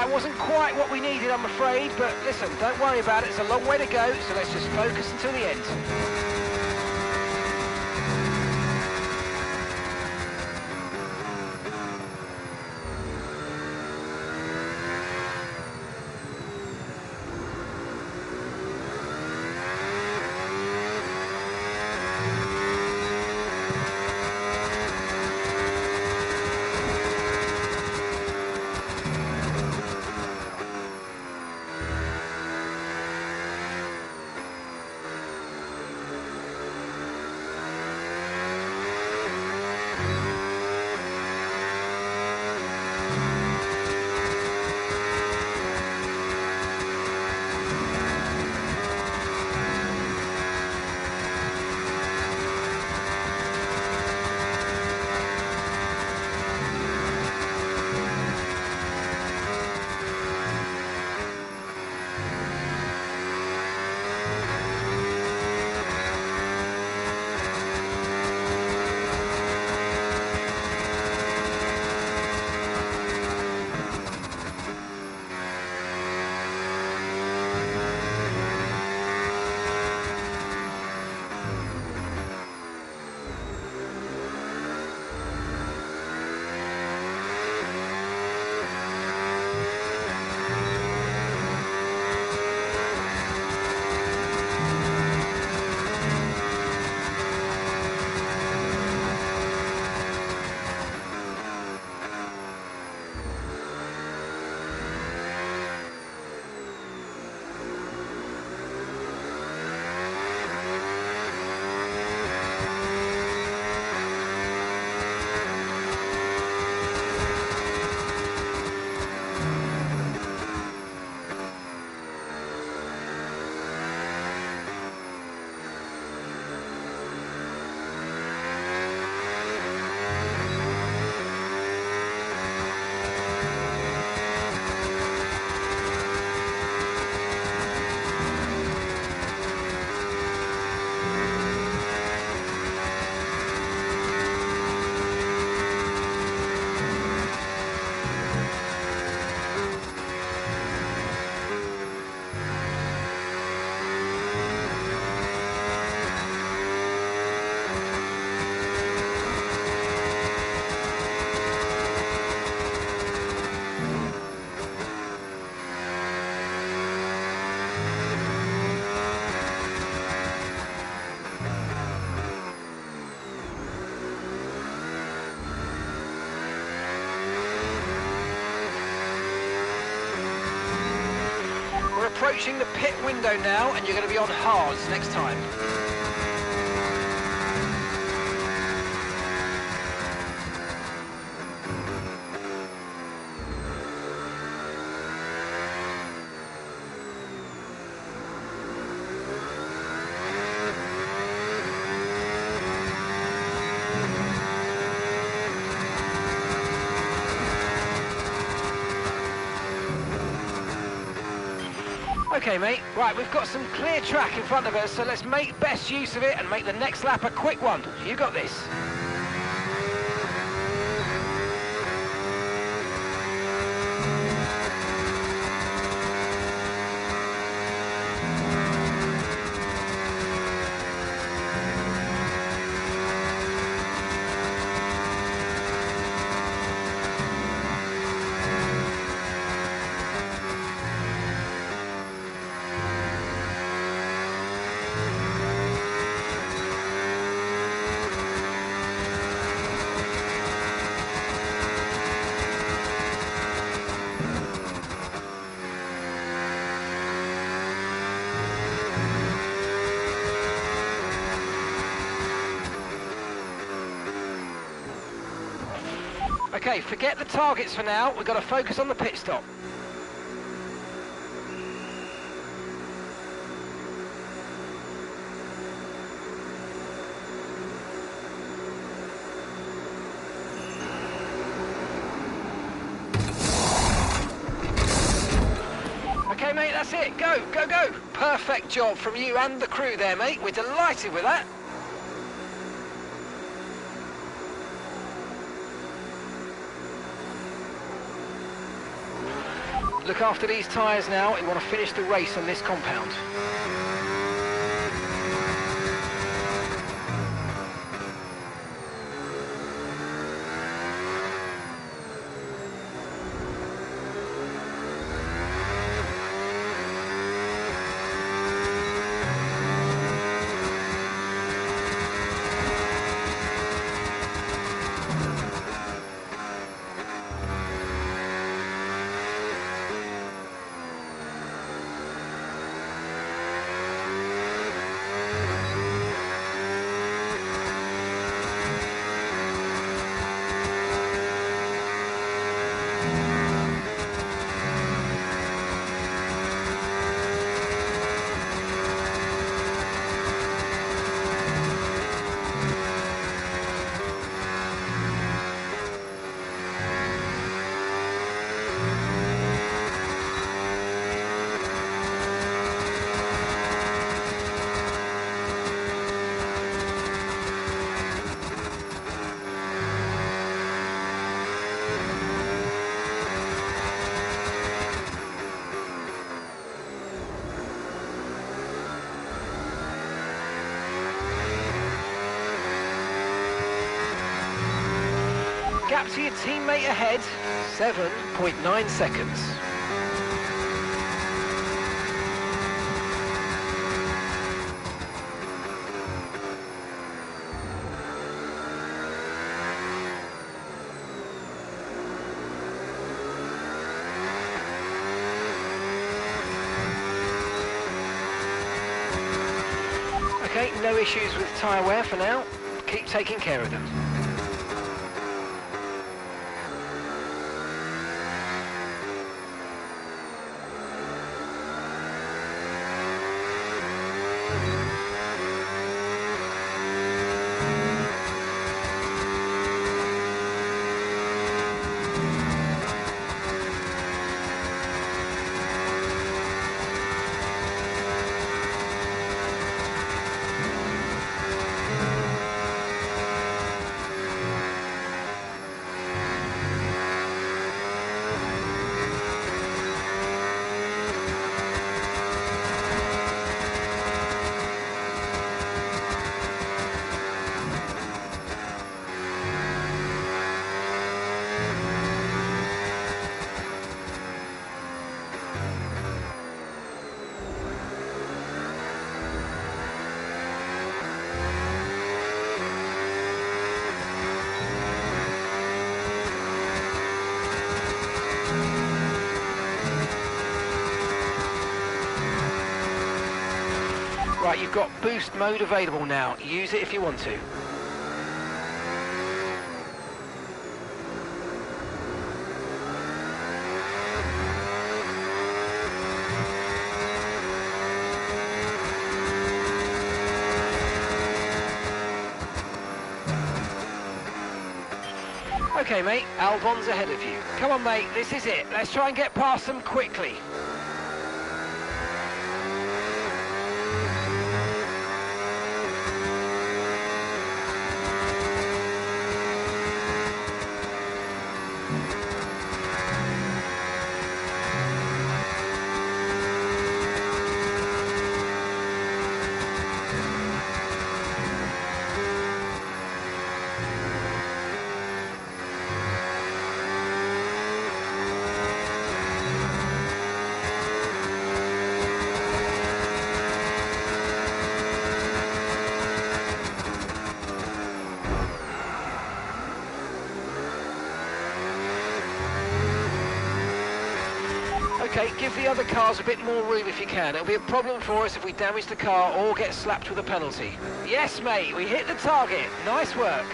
That wasn't quite what we needed, I'm afraid, but listen, don't worry about it. It's a long way to go, so let's just focus until the end. We're approaching the pit window now, and you're going to be on hards next time. Okay, mate. Right, we've got some clear track in front of us, so let's make best use of it and make the next lap a quick one. You got this. Okay, forget the targets for now. We've got to focus on the pit stop. Okay, mate, that's it. Go, go, go. Perfect job from you and the crew there, mate. We're delighted with that. Look after these tyres now. You want to finish the race on this compound. Gap to your teammate ahead, 7.9 seconds. Okay, no issues with tyre wear for now. Keep taking care of them. Right, you've got boost mode available now. Use it if you want to. Okay, mate, Albon's ahead of you. Come on, mate, this is it. Let's try and get past them quickly. Okay, give the other cars a bit more room if you can. It'll be a problem for us if we damage the car or get slapped with a penalty. Yes, mate, we hit the target. Nice work.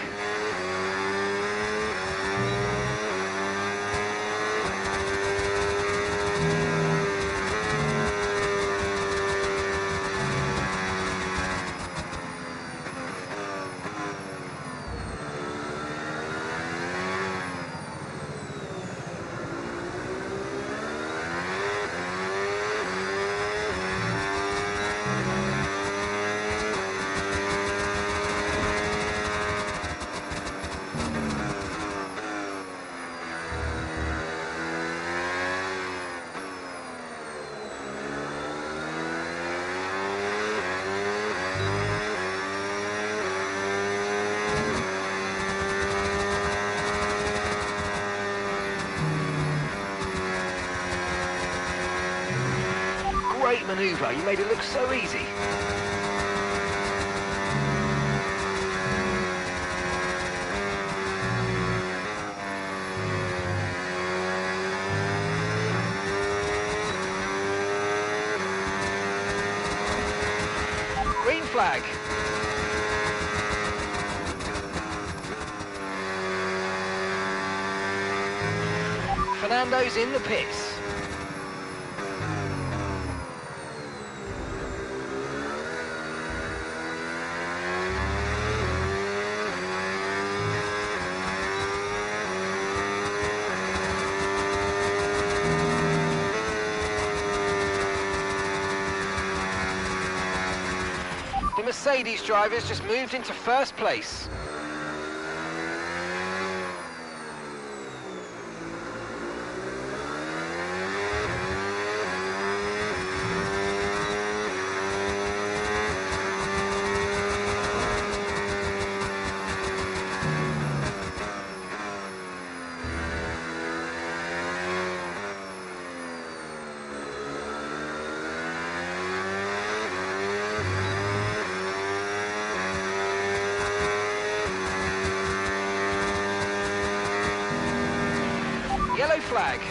manoeuvre. You made it look so easy. Green flag. Fernando's in the pits. The Mercedes drivers just moved into first place. Yellow flag.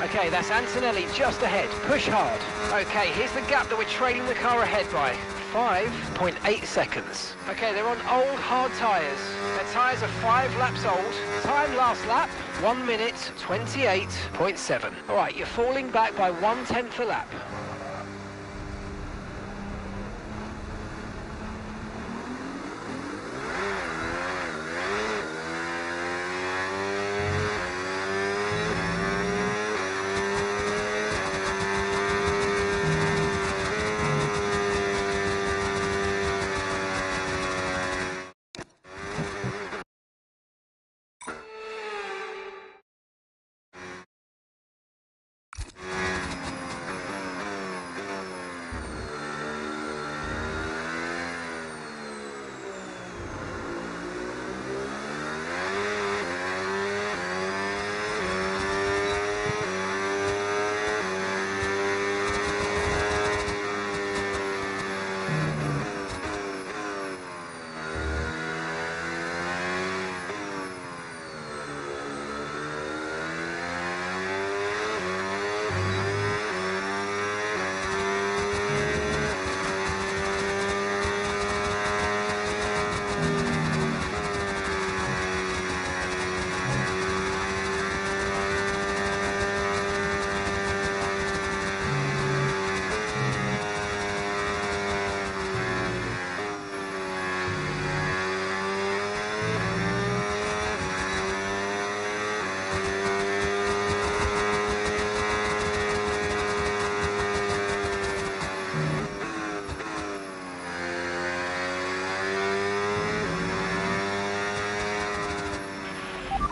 Okay, that's Antonelli just ahead. Push hard. Okay, here's the gap that we're trailing the car ahead by. 5.8 seconds. Okay, they're on old hard tyres. Their tyres are 5 laps old. Time last lap, 1 minute 28.7. All right, you're falling back by 1/10 a lap.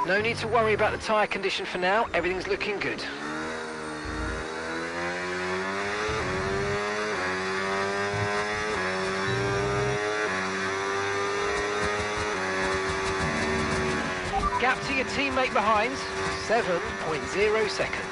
No need to worry about the tyre condition for now. Everything's looking good. Gap to your teammate behind, 7.0 seconds.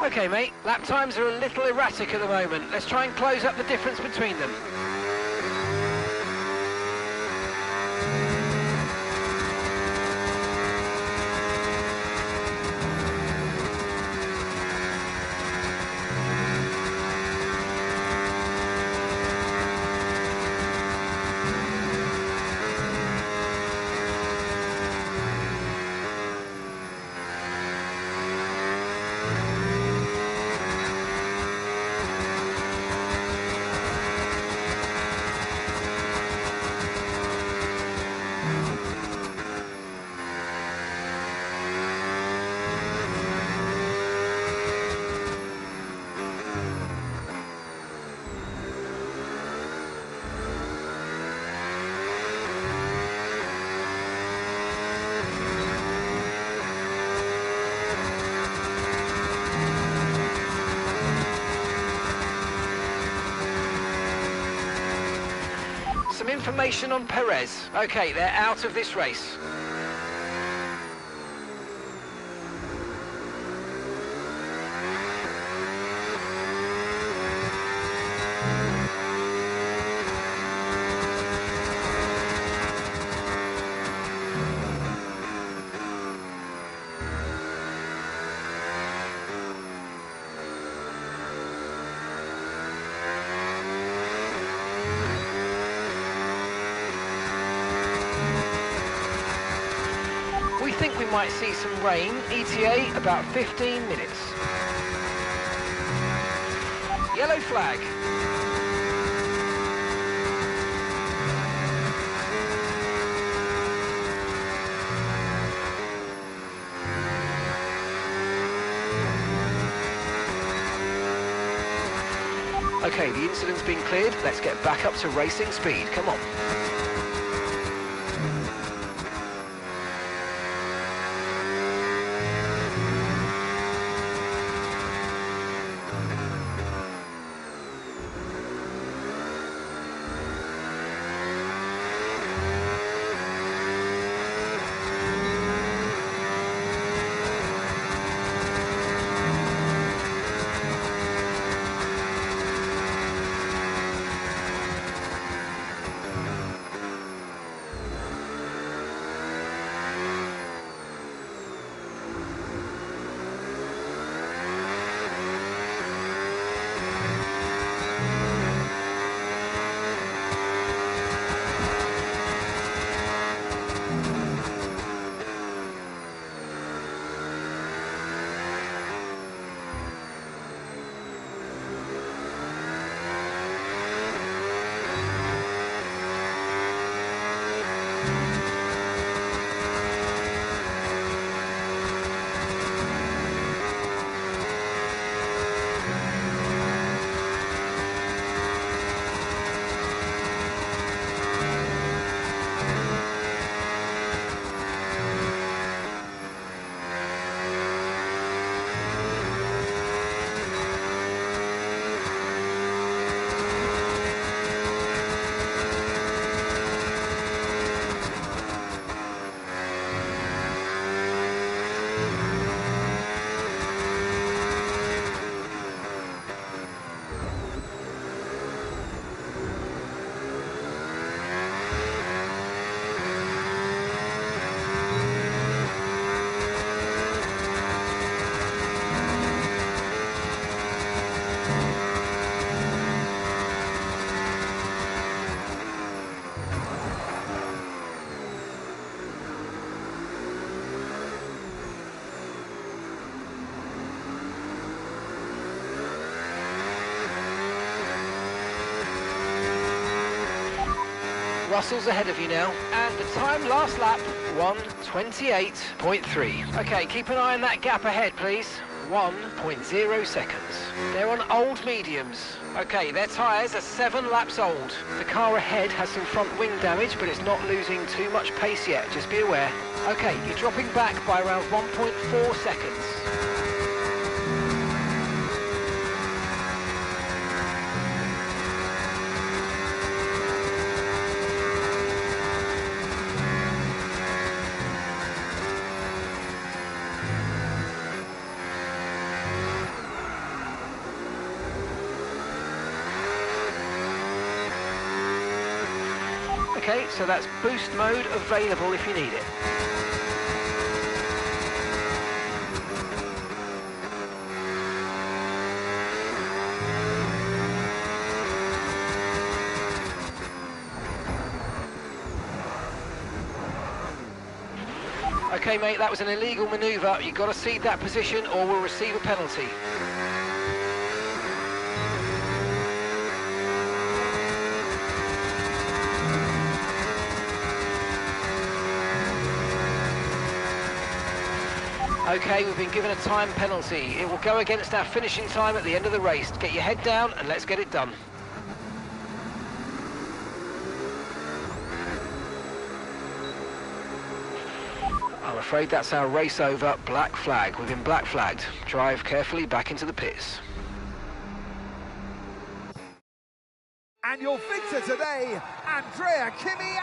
Okay, mate, lap times are a little erratic at the moment. Let's try and close up the difference between them. Some information on Perez. Okay, they're out of this race. We think we might see some rain, ETA about 15 minutes. Yellow flag. Okay, the incident's been cleared. Let's get back up to racing speed. Come on. Russell's ahead of you now. And the time last lap, 1:28.3. Okay, keep an eye on that gap ahead, please. 1.0 seconds. They're on old mediums. Okay, their tyres are 7 laps old. The car ahead has some front wing damage, but it's not losing too much pace yet, just be aware. Okay, you're dropping back by around 1.4 seconds. Okay, so that's boost mode available if you need it. Okay mate, that was an illegal manoeuvre. You've got to cede that position or we'll receive a penalty. Okay, we've been given a time penalty. It will go against our finishing time at the end of the race. Get your head down and let's get it done. I'm afraid that's our race over. Black flag. We've been black flagged. Drive carefully back into the pits. And your victor today, Andrea Kimi.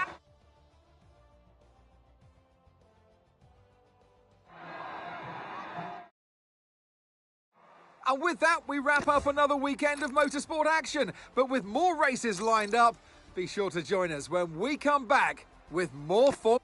And with that, we wrap up another weekend of motorsport action. But with more races lined up, be sure to join us when we come back with more fun.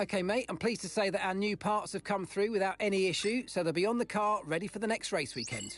Okay, mate, I'm pleased to say that our new parts have come through without any issue, so they'll be on the car ready for the next race weekend.